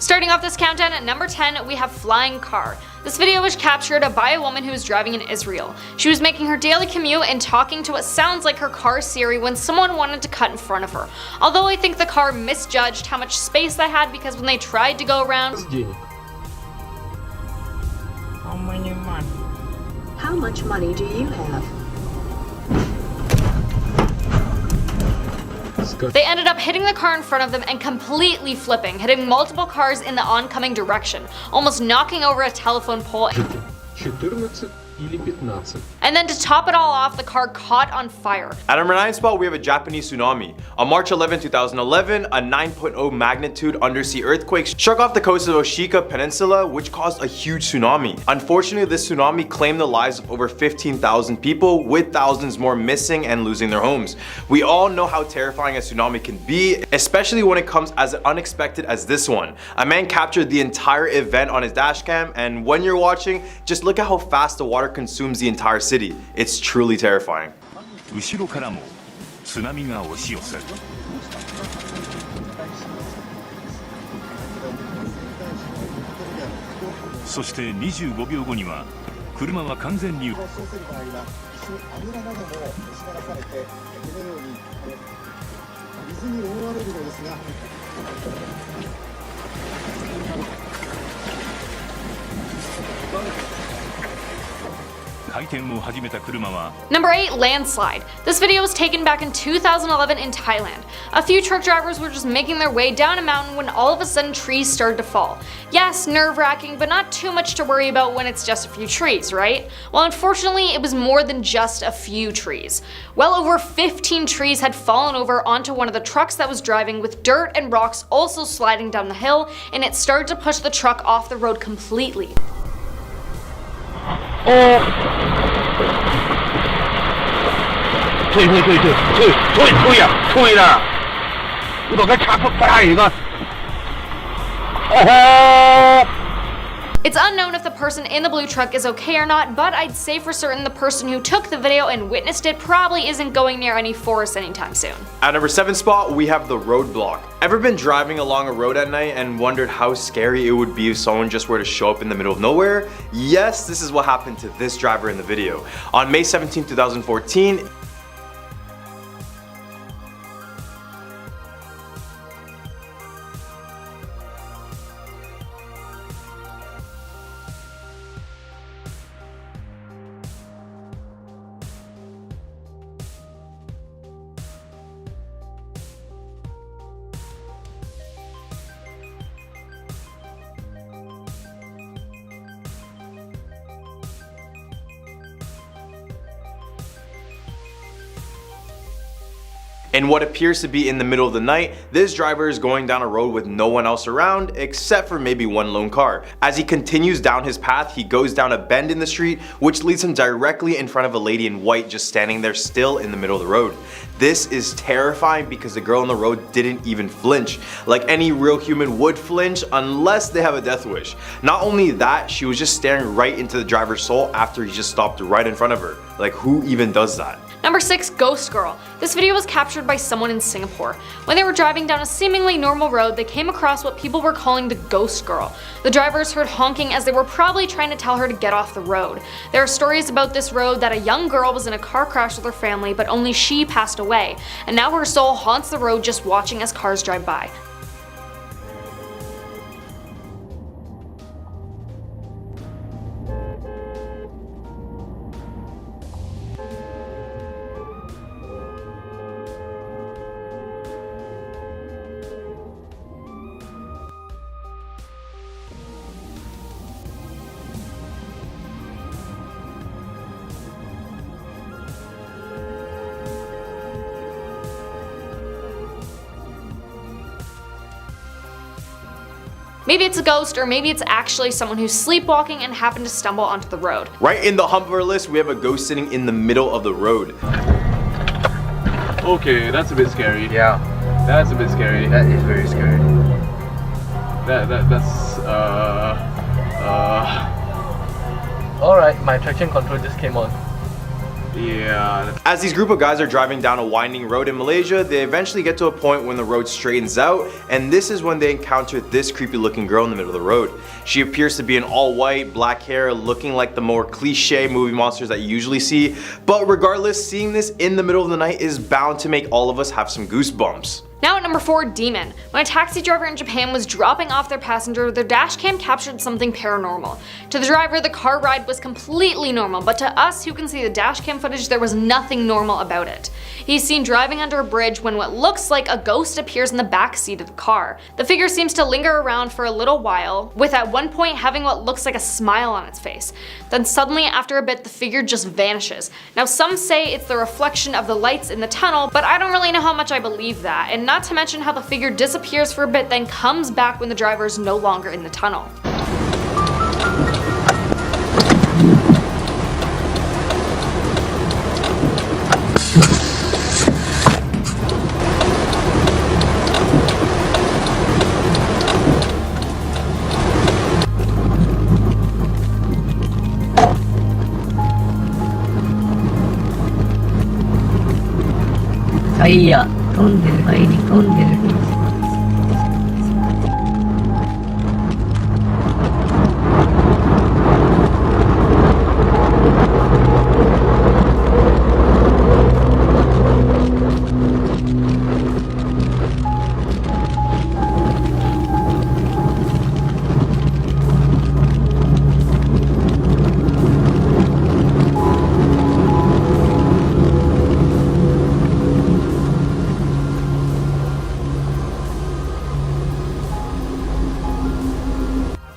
Starting off this countdown at number 10, we have flying car. This video was captured by a woman who was driving in Israel. She was making her daily commute and talking to what sounds like her car's Siri when someone wanted to cut in front of her. Although I think the car misjudged how much space they had, because when they tried to go around... How much money do you have? They ended up hitting the car in front of them and completely flipping, hitting multiple cars in the oncoming direction, almost knocking over a telephone pole. 14 или 15. And then to top it all off, the car caught on fire. At number 9 spot, we have a Japanese tsunami. On March 11, 2011, a 9.0 magnitude undersea earthquake struck off the coast of Oshika Peninsula, which caused a huge tsunami. Unfortunately, this tsunami claimed the lives of over 15,000 people, with thousands more missing and losing their homes. We all know how terrifying a tsunami can be, especially when it comes as unexpected as this one. A man captured the entire event on his dashcam, and when you're watching, just look at how fast the water consumes the entire city. It's truly terrifying. 後ろからも津波が押し寄せる。そして25秒後には車は完全に。Number 8, landslide. This video was taken back in 2011 in Thailand. A few truck drivers were just making their way down a mountain when all of a sudden trees started to fall. Yes, nerve-wracking, but not too much to worry about when it's just a few trees, right? Well, unfortunately, it was more than just a few trees. Well over 15 trees had fallen over onto one of the trucks that was driving, with dirt and rocks also sliding down the hill, and it started to push the truck off the road completely. It's unknown if the person in the blue truck is okay or not, but I'd say for certain the person who took the video and witnessed it probably isn't going near any forest anytime soon. At number 7 spot, we have the roadblock. Ever been driving along a road at night and wondered how scary it would be if someone just were to show up in the middle of nowhere? Yes, this is what happened to this driver in the video. On May 17, 2014, in what appears to be in the middle of the night, this driver is going down a road with no one else around except for maybe one lone car. As he continues down his path, he goes down a bend in the street, which leads him directly in front of a lady in white just standing there still in the middle of the road. This is terrifying because the girl on the road didn't even flinch, like any real human would flinch unless they have a death wish. Not only that, she was just staring right into the driver's soul after he just stopped right in front of her. Like, who even does that? Number 6, ghost girl. This video was captured by someone in Singapore. When they were driving down a seemingly normal road, they came across what people were calling the ghost girl. The drivers heard honking as they were probably trying to tell her to get off the road. There are stories about this road that a young girl was in a car crash with her family, but only she passed away, and now her soul haunts the road just watching as cars drive by. Maybe it's a ghost, or maybe it's actually someone who's sleepwalking and happened to stumble onto the road. Right in the hump of our list, we have a ghost sitting in the middle of the road. Okay, that's a bit scary. Yeah. That's a bit scary. That is very scary. That's Alright, my traction control just came on. Yeah. As these group of guys are driving down a winding road in Malaysia, they eventually get to a point when the road straightens out, and this is when they encounter this creepy looking girl in the middle of the road. She appears to be in all white, black hair, looking like the more cliche movie monsters that you usually see, but regardless, seeing this in the middle of the night is bound to make all of us have some goosebumps. Now at number 4, Demon. When a taxi driver in Japan was dropping off their passenger, their dash cam captured something paranormal. To the driver, the car ride was completely normal, but to us who can see the dash cam footage, there was nothing normal about it. He's seen driving under a bridge when what looks like a ghost appears in the back seat of the car. The figure seems to linger around for a little while, with at one point having what looks like a smile on its face. Then suddenly after a bit, the figure just vanishes. Now some say it's the reflection of the lights in the tunnel, but I don't really know how much I believe that, and not to mention how the figure disappears for a bit then comes back when the driver is no longer in the tunnel.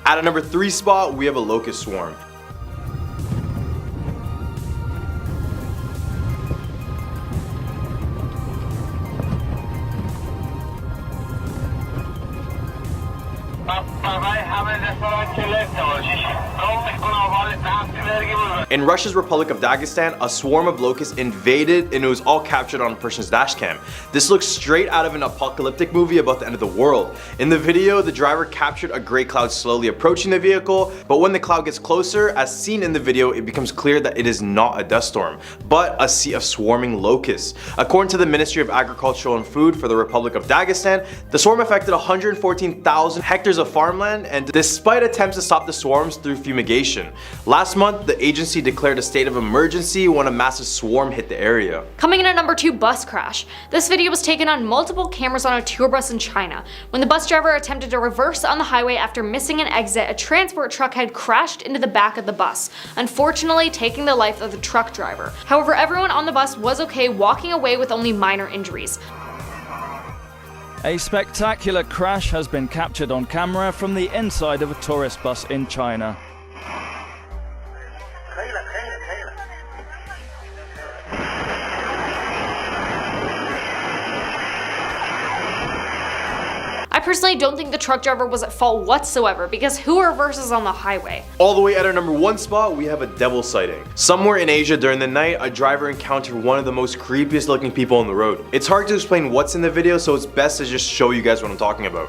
At a number 3 spot, we have a locust swarm. In Russia's Republic of Dagestan, a swarm of locusts invaded and it was all captured on a person's dashcam. This looks straight out of an apocalyptic movie about the end of the world. In the video, the driver captured a gray cloud slowly approaching the vehicle, but when the cloud gets closer, as seen in the video, it becomes clear that it is not a dust storm, but a sea of swarming locusts. According to the Ministry of Agriculture and Food for the Republic of Dagestan, the swarm affected 114,000 hectares of farmland, and despite attempts to stop the swarms through fumigation. Last month, the agency declared a state of emergency when a massive swarm hit the area. Coming in at number 2, bus crash. This video was taken on multiple cameras on a tour bus in China. When the bus driver attempted to reverse on the highway after missing an exit, a transport truck had crashed into the back of the bus, unfortunately taking the life of the truck driver. However, everyone on the bus was okay, walking away with only minor injuries. A spectacular crash has been captured on camera from the inside of a tourist bus in China. I personally don't think the truck driver was at fault whatsoever, because who reverses on the highway? All the way at our number 1 spot, we have a devil sighting. Somewhere in Asia during the night, a driver encountered one of the most creepiest looking people on the road. It's hard to explain what's in the video, so it's best to just show you guys what I'm talking about.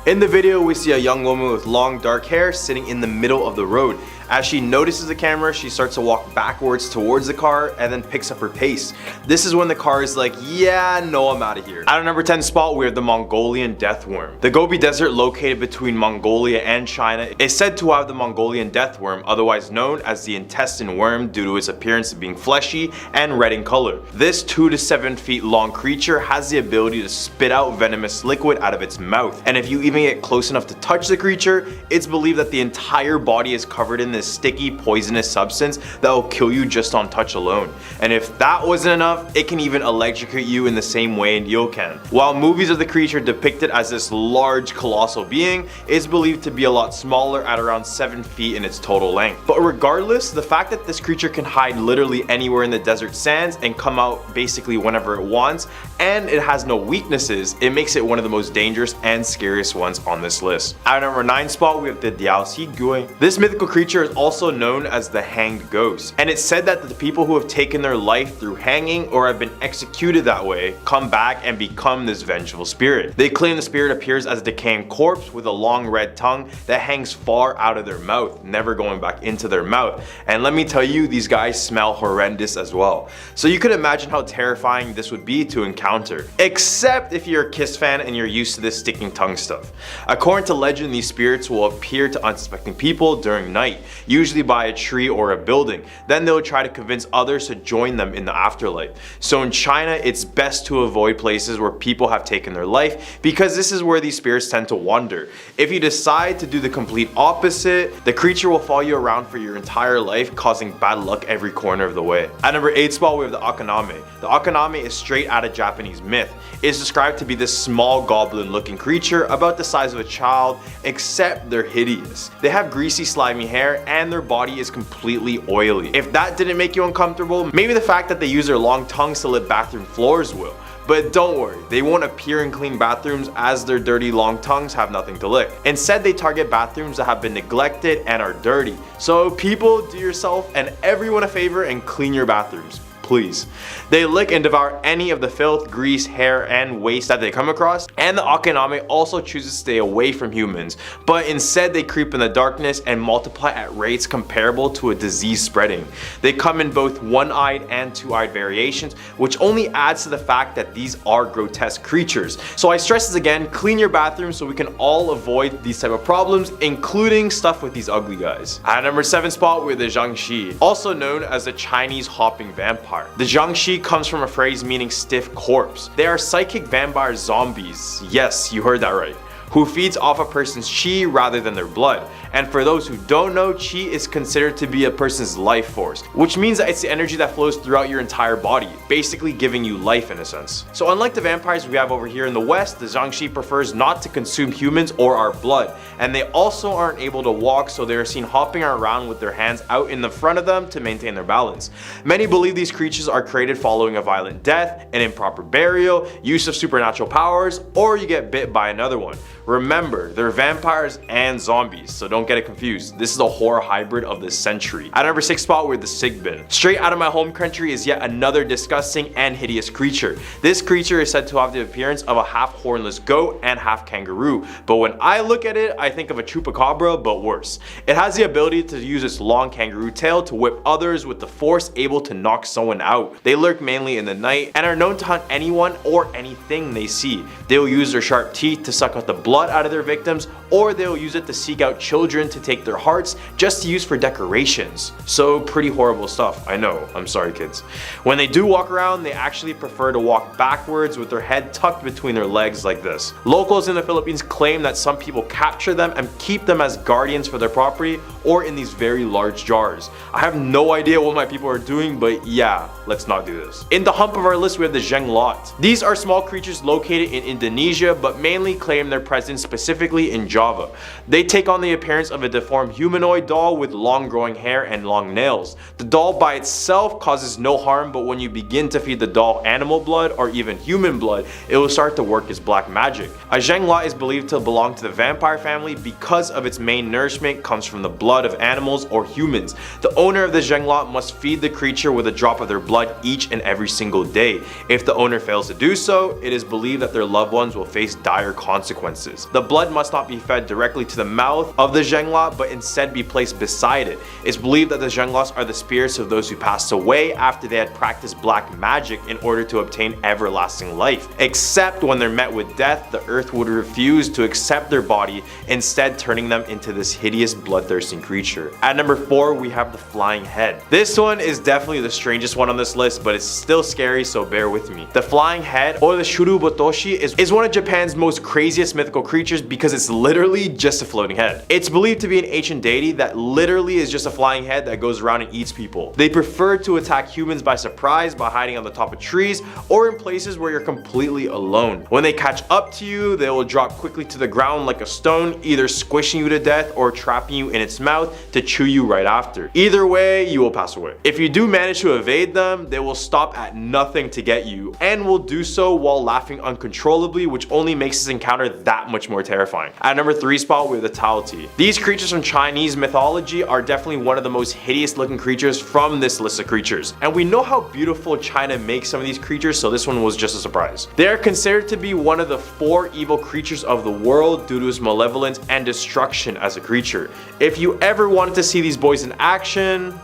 In the video, we see a young woman with long dark hair sitting in the middle of the road. As she notices the camera, she starts to walk backwards towards the car and then picks up her pace. This is when the car is like, yeah, no, I'm out of here. At our number 10 spot, we have the Mongolian death worm. The Gobi Desert, located between Mongolia and China, is said to have the Mongolian death worm, otherwise known as the intestine worm due to its appearance of being fleshy and red in color. This 2 to 7 feet long creature has the ability to spit out venomous liquid out of its mouth, and if you even get close enough to touch the creature, it's believed that the entire body is covered in this sticky, poisonous substance that will kill you just on touch alone. And if that wasn't enough, it can even electrocute you in the same way Neo can. While movies of the creature depicted as this large, colossal being, it's believed to be a lot smaller at around 7 feet in its total length. But regardless, the fact that this creature can hide literally anywhere in the desert sands and come out basically whenever it wants, and it has no weaknesses, it makes it one of the most dangerous and scariest ones on this list. At our number 9 spot, we have the Diao Gui. This mythical creature creature is also known as the hanged ghost, and it's said that the people who have taken their life through hanging or have been executed that way come back and become this vengeful spirit. They claim the spirit appears as a decaying corpse with a long red tongue that hangs far out of their mouth, never going back into their mouth. And let me tell you, these guys smell horrendous as well. So you could imagine how terrifying this would be to encounter. Except if you're a Kiss fan and you're used to this sticking tongue stuff. According to legend, these spirits will appear to unsuspecting people during night, usually by a tree or a building. Then they'll try to convince others to join them in the afterlife. So in China, it's best to avoid places where people have taken their life, because this is where these spirits tend to wander. If you decide to do the complete opposite, the creature will follow you around for your entire life, causing bad luck every corner of the way. At number 8 spot, we have the akaname. The akaname is straight out of Japanese myth. It is described to be this small goblin looking creature about the size of a child, except they're hideous. They have greasy slimy hair and their body is completely oily. If that didn't make you uncomfortable, maybe the fact that they use their long tongues to lick bathroom floors will. But don't worry, they won't appear in clean bathrooms as their dirty long tongues have nothing to lick. Instead, they target bathrooms that have been neglected and are dirty. So people, do yourself and everyone a favor and clean your bathrooms. Please. They lick and devour any of the filth, grease, hair, and waste that they come across, and the akaname also chooses to stay away from humans, but instead they creep in the darkness and multiply at rates comparable to a disease spreading. They come in both one-eyed and two-eyed variations, which only adds to the fact that these are grotesque creatures. So I stress this again, clean your bathroom so we can all avoid these type of problems, including stuff with these ugly guys. At number 7 spot, we have the Jiangshi, also known as the Chinese hopping vampire. The Jiangshi comes from a phrase meaning stiff corpse. They are psychic vampire zombies, yes, you heard that right, who feeds off a person's chi rather than their blood. And for those who don't know, chi is considered to be a person's life force, which means that it's the energy that flows throughout your entire body, basically giving you life in a sense. So unlike the vampires we have over here in the West, the Jiangshi prefers not to consume humans or our blood, and they also aren't able to walk, so they are seen hopping around with their hands out in the front of them to maintain their balance. Many believe these creatures are created following a violent death, an improper burial, use of supernatural powers, or you get bit by another one. Remember, they're vampires and zombies, so don't get it confused. This is a horror hybrid of this century. At number 6 spot, we're the Sigbin. Straight out of my home country is yet another disgusting and hideous creature. This creature is said to have the appearance of a half hornless goat and half kangaroo, but when I look at it, I think of a chupacabra, but worse. It has the ability to use its long kangaroo tail to whip others with the force, able to knock someone out. They lurk mainly in the night and are known to hunt anyone or anything they see. They'll use their sharp teeth to suck out the blood out of their victims, or they'll use it to seek out children to take their hearts just to use for decorations. So pretty horrible stuff, I know, I'm sorry kids. When they do walk around, they actually prefer to walk backwards with their head tucked between their legs like this. Locals in the Philippines claim that some people capture them and keep them as guardians for their property or in these very large jars. I have no idea what my people are doing, but yeah, let's not do this. In the hump of our list, we have the Jenglot. These are small creatures located in Indonesia, but mainly claim their presence specifically in Java. They take on the appearance of a deformed humanoid doll with long growing hair and long nails. The doll by itself causes no harm, but when you begin to feed the doll animal blood or even human blood, it will start to work as black magic. A Jenglot is believed to belong to the vampire family because of its main nourishment comes from the blood of animals or humans. The owner of the Jenglot must feed the creature with a drop of their blood each and every single day. If the owner fails to do so, it is believed that their loved ones will face dire consequences. The blood must not be fed directly to the mouth of the Jenglot, but instead be placed beside it. It's believed that the Jenglots are the spirits of those who passed away after they had practiced black magic in order to obtain everlasting life. Except when they're met with death, the earth would refuse to accept their body, instead turning them into this hideous bloodthirsty creature. At number 4, we have the flying head. This one is definitely the strangest one on this list, but it's still scary, so bear with me. The flying head, or the Shurubotoshi, is one of Japan's most craziest mythical creatures because it's literally just a floating head. It's believed to be an ancient deity that literally is just a flying head that goes around and eats people. They prefer to attack humans by surprise by hiding on the top of trees or in places where you're completely alone. When they catch up to you, they will drop quickly to the ground like a stone, either squishing you to death or trapping you in its mouth mouth to chew you right after. Either way, you will pass away. If you do manage to evade them, they will stop at nothing to get you, and will do so while laughing uncontrollably, which only makes this encounter that much more terrifying. At number 3 spot, we have the Taoti. These creatures from Chinese mythology are definitely one of the most hideous looking creatures from this list of creatures. And we know how beautiful China makes some of these creatures, so this one was just a surprise. They are considered to be one of the 4 evil creatures of the world due to its malevolence and destruction as a creature. If you ever wanted to see these boys in action,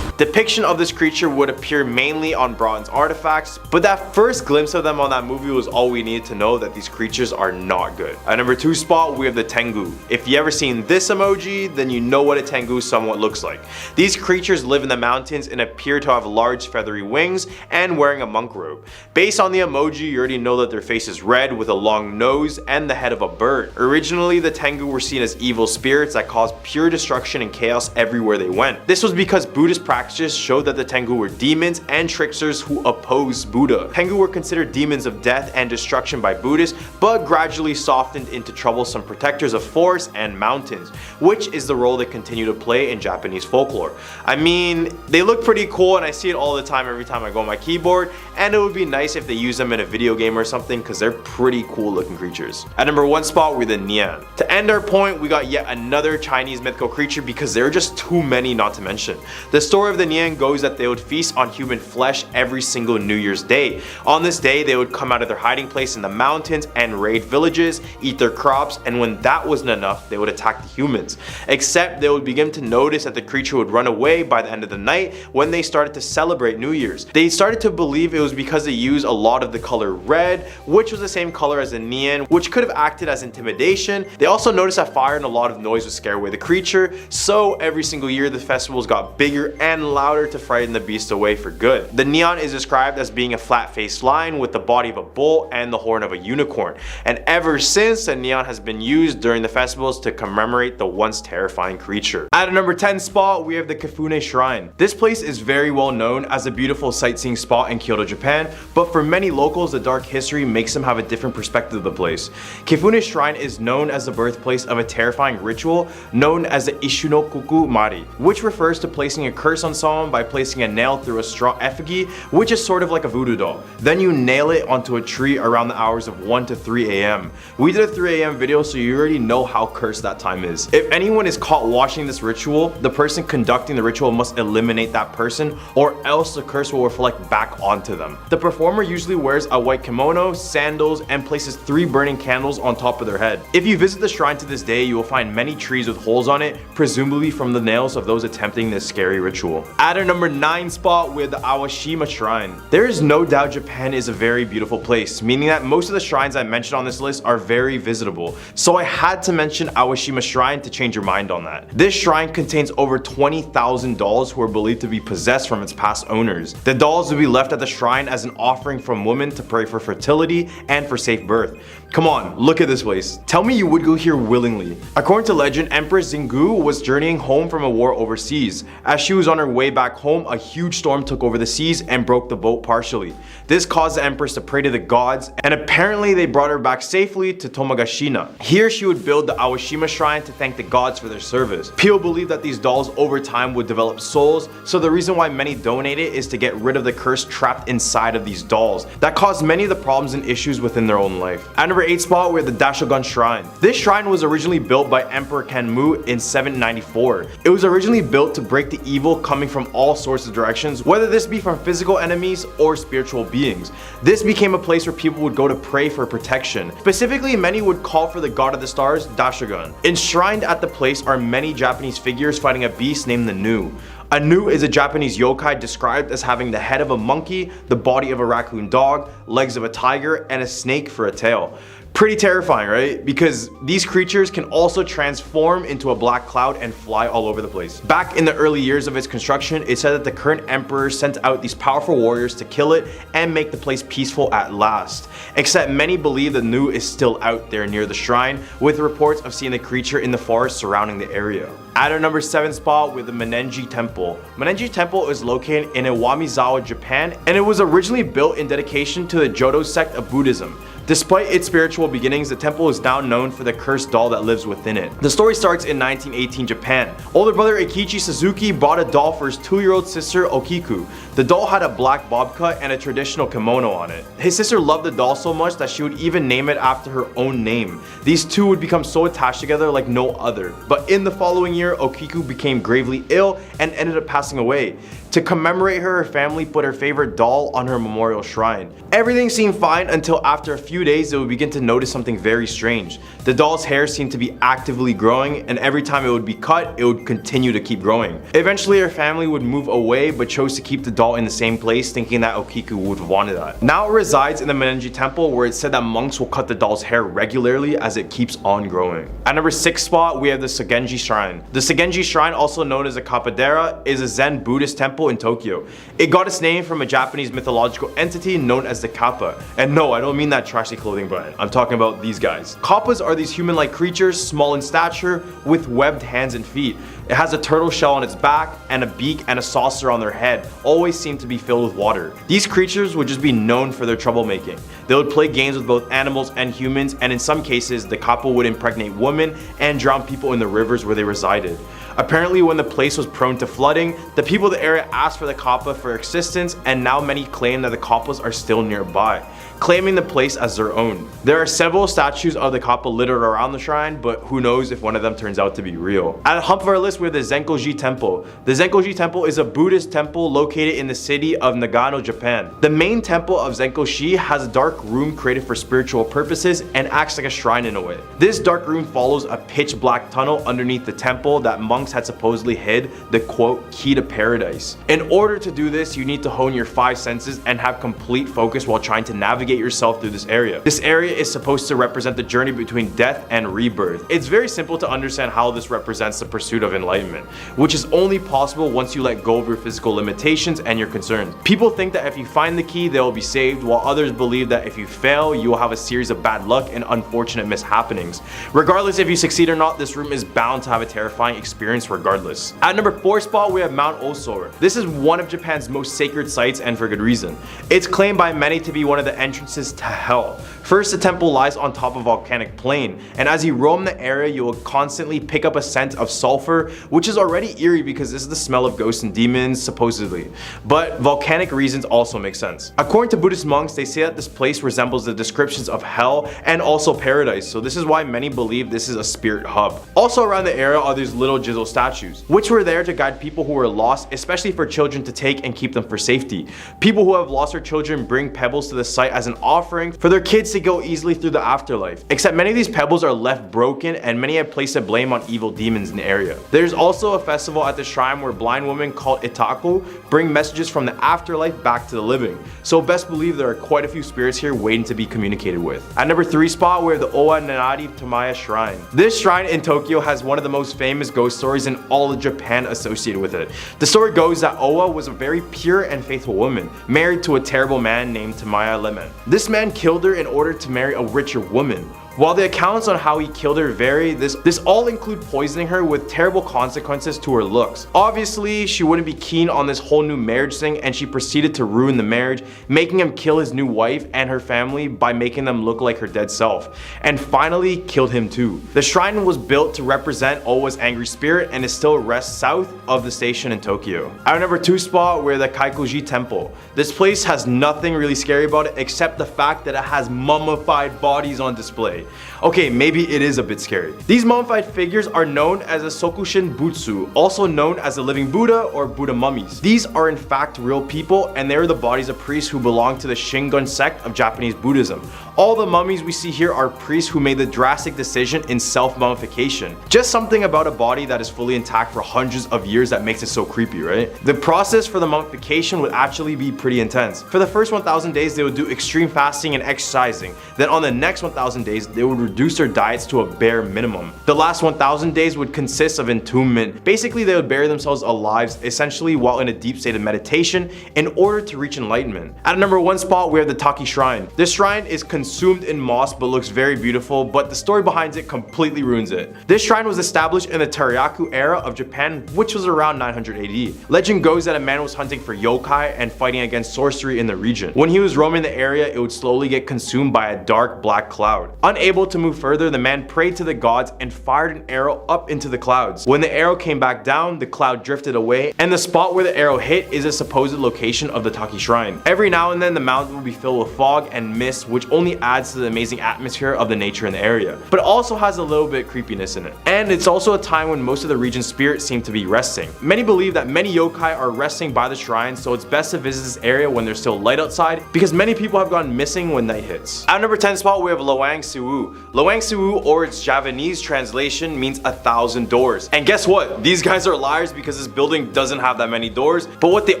depiction of this creature would appear mainly on bronze artifacts, but that first glimpse of them on that movie was all we needed to know that these creatures are not good. At number 2 spot, we have the Tengu. If you ever seen this emoji, then you know what a Tengu somewhat looks like. These creatures live in the mountains and appear to have large feathery wings and wearing a monk robe. Based on the emoji, you already know that their face is red with a long nose and the head of a bird. Originally, the Tengu were seen as evil spirits that caused pure destruction and chaos everywhere they went. This was because Buddhist practices showed that the Tengu were demons and tricksters who opposed Buddha. Tengu were considered demons of death and destruction by Buddhists, but gradually softened into troublesome protectors of forests and mountains, which is the role they continue to play in Japanese folklore. I mean, they look pretty cool and I see it all the time every time I go on my keyboard, and it would be nice if they use them in a video game or something because they're pretty cool looking creatures. At number 1 spot, we're the Nian. To end our point, we got yet another Chinese mythical creature because there are just too many not to mention. The story of the Nian goes that they would feast on human flesh every single New Year's Day. On this day, they would come out of their hiding place in the mountains and raid villages, eat their crops, and when that wasn't enough, they would attack the humans. Except they would begin to notice that the creature would run away by the end of the night when they started to celebrate New Year's. They started to believe it was because they used a lot of the color red, which was the same color as the Nian, which could have acted as intimidation. They also noticed that fire and a lot of noise would scare away the creature, so every single year the festivals got bigger and louder to frighten the beast away for good. The Nian is described as being a flat-faced lion with the body of a bull and the horn of a unicorn, and ever since, the Nian has been used during the festivals to commemorate the once terrifying creature. At a number 10 spot, we have the Kifune Shrine. This place is very well known as a beautiful sightseeing spot in Kyoto, Japan, but for many locals, the dark history makes them have a different perspective of the place. Kifune Shrine is known as the birthplace of a terrifying ritual known as the Ishunokoku Mari, which refers to placing a curse on someone by placing a nail through a straw effigy, which is sort of like a voodoo doll. Then you nail it onto a tree around the hours of 1 to 3 a.m. We did a 3 a.m. video, so you already know how cursed that time is. If anyone is caught watching this ritual, the person conducting the ritual must eliminate that person, or else the curse will reflect back onto them. The performer usually wears a white kimono, sandals, and places 3 burning candles on top of their head. If you visit the shrine to this day, you will find many trees with holes on it, presumably from the nails of those attempting this scary ritual. At our number 9 spot, we have the Awashima Shrine. There is no doubt Japan is a very beautiful place, meaning that most of the shrines I mentioned on this list are very visitable, so I had to mention Awashima Shrine to change your mind on that. This shrine contains over 20,000 dolls who are believed to be possessed from its past owners. The dolls will be left at the shrine as an offering from women to pray for fertility and for safe birth. Come on, look at this place. Tell me you would go here willingly. According to legend, Empress Zingu was journeying home from a war overseas. As she was on her way back home, a huge storm took over the seas and broke the boat partially. This caused the Empress to pray to the gods, and apparently they brought her back safely to Tomagashina. Here she would build the Awashima Shrine to thank the gods for their service. People believe that these dolls over time would develop souls, so the reason why many donate it is to get rid of the curse trapped inside of these dolls that caused many of the problems and issues within their own life. At number 8 spot, we have the Dashogun Shrine. This shrine was originally built by Emperor Kenmu in 794. It was originally built to break the evil coming from all sorts of directions, whether this be from physical enemies or spiritual beings. This became a place where people would go to pray for protection. Specifically, many would call for the god of the stars, Dashogun. Enshrined at the place are many Japanese figures fighting a beast named the Nu. A Nu is a Japanese yokai described as having the head of a monkey, the body of a raccoon dog, legs of a tiger, and a snake for a tail. Pretty terrifying, right? Because these creatures can also transform into a black cloud and fly all over the place. Back in the early years of its construction, it said that the current emperor sent out these powerful warriors to kill it and make the place peaceful at last. Except many believe the Nu is still out there near the shrine, with reports of seeing the creature in the forest surrounding the area. At our number 7 spot, with the Menenji Temple. Menenji Temple is located in Iwamizawa, Japan, and it was originally built in dedication to the Jodo sect of Buddhism. Despite its spiritual beginnings, the temple is now known for the cursed doll that lives within it. The story starts in 1918 Japan. Older brother Eikichi Suzuki bought a doll for his 2-year-old sister Okiku. The doll had a black bob cut and a traditional kimono on it. His sister loved the doll so much that she would even name it after her own name. These two would become so attached together like no other. But in the following year, Okiku became gravely ill and ended up passing away. To commemorate her family put her favorite doll on her memorial shrine. Everything seemed fine until after a few days they would begin to notice something very strange. The doll's hair seemed to be actively growing, and every time it would be cut, it would continue to keep growing. Eventually her family would move away but chose to keep the doll in the same place, thinking that Okiku would have wanted that. Now it resides in the Menenji temple, where it's said that monks will cut the doll's hair regularly as it keeps on growing. At number 6 spot, we have the Sogenji Shrine. The Sogenji Shrine, also known as a Kappadera, is a Zen Buddhist temple in Tokyo. It got its name from a Japanese mythological entity known as the Kappa. And no, I don't mean that trashy clothing brand. I'm talking about these guys. Kappas are these human-like creatures, small in stature, with webbed hands and feet. It has a turtle shell on its back, and a beak and a saucer on their head, always seem to be filled with water. These creatures would just be known for their troublemaking. They would play games with both animals and humans, and in some cases, the Kappa would impregnate women and drown people in the rivers where they resided. Apparently, when the place was prone to flooding, the people of the area asked for the Kappa for existence, and now many claim that the Kappas are still nearby, claiming the place as their own. There are several statues of the Kappa littered around the shrine, but who knows if one of them turns out to be real. At the hump of our list, we have the Zenkoji Temple. The Zenkoji Temple is a Buddhist temple located in the city of Nagano, Japan. The main temple of Zenkoshi has a dark room created for spiritual purposes and acts like a shrine in a way. This dark room follows a pitch black tunnel underneath the temple that monks had supposedly hid the quote key to paradise. In order to do this, you need to hone your 5 senses and have complete focus while trying to navigate yourself through this area. This area is supposed to represent the journey between death and rebirth. It's very simple to understand how this represents the pursuit of enlightenment, which is only possible once you let go of your physical limitations and your concerns. People think that if you find the key, they will be saved, while others believe that if you fail, you will have a series of bad luck and unfortunate mishappenings. Regardless if you succeed or not, this room is bound to have a terrifying experience regardless. At number 4 spot, we have Mount Osor. This is one of Japan's most sacred sites, and for good reason. It's claimed by many to be one of the entrances to hell. First, the temple lies on top of a volcanic plain, and as you roam the area, you will constantly pick up a scent of sulfur, which is already eerie because this is the smell of ghosts and demons, supposedly. But volcanic reasons also make sense. According to Buddhist monks, they say that this place resembles the descriptions of hell and also paradise, so this is why many believe this is a spirit hub. Also around the area are these little Jizo statues, which were there to guide people who were lost, especially for children to take and keep them for safety. People who have lost their children bring pebbles to the site as an offering for their kids to go easily through the afterlife. Except many of these pebbles are left broken, and many have placed the blame on evil demons in the area. There's also a festival at the shrine where blind women called Itaku bring messages from the afterlife back to the living. So best believe there are quite a few spirits here waiting to be communicated with. At number 3 spot, we have the Owa Nanari Tamaya Shrine. This shrine in Tokyo has one of the most famous ghost stories in all of Japan associated with it. The story goes that Owa was a very pure and faithful woman, married to a terrible man named Tamaya Lemen. This man killed her in order to marry a richer woman. While the accounts on how he killed her vary, this all include poisoning her with terrible consequences to her looks. Obviously, she wouldn't be keen on this whole new marriage thing, and she proceeded to ruin the marriage, making him kill his new wife and her family by making them look like her dead self, and finally killed him too. The shrine was built to represent Owa's angry spirit and it still rests south of the station in Tokyo. At number 2 spot, we're the Kaikoji Temple. This place has nothing really scary about it except the fact that it has mummified bodies on display. Okay, maybe it is a bit scary. These mummified figures are known as a Sokushin Butsu, also known as the living Buddha or Buddha mummies. These are in fact real people, and they are the bodies of priests who belong to the Shingon sect of Japanese Buddhism. All the mummies we see here are priests who made the drastic decision in self-mummification. Just something about a body that is fully intact for hundreds of years that makes it so creepy, right? The process for the mummification would actually be pretty intense. For the first 1,000 days, they would do extreme fasting and exercising. Then on the next 1,000 days, they would reduce their diets to a bare minimum. The last 1,000 days would consist of entombment. Basically, they would bury themselves alive, essentially while in a deep state of meditation, in order to reach enlightenment. At number 1 spot, we have the Taki Shrine. This shrine is consumed in moss but looks very beautiful, but the story behind it completely ruins it. This shrine was established in the Teryaku era of Japan, which was around 900 AD. Legend goes that a man was hunting for yokai and fighting against sorcery in the region. When he was roaming the area, it would slowly get consumed by a dark black cloud. Unable to move further, the man prayed to the gods and fired an arrow up into the clouds. When the arrow came back down, the cloud drifted away, and the spot where the arrow hit is a supposed location of the Taki Shrine. Every now and then, the mountain will be filled with fog and mist, which only adds to the amazing atmosphere of the nature in the area, but also has a little bit of creepiness in it. And it's also a time when most of the region's spirits seem to be resting. Many believe that many yokai are resting by the shrine, so it's best to visit this area when there's still light outside, because many people have gone missing when night hits. At number 10 spot, we have Loang Siwu. Loang Siwu, or its Javanese translation, means 1,000 doors. And guess what? These guys are liars, because this building doesn't have that many doors, but what they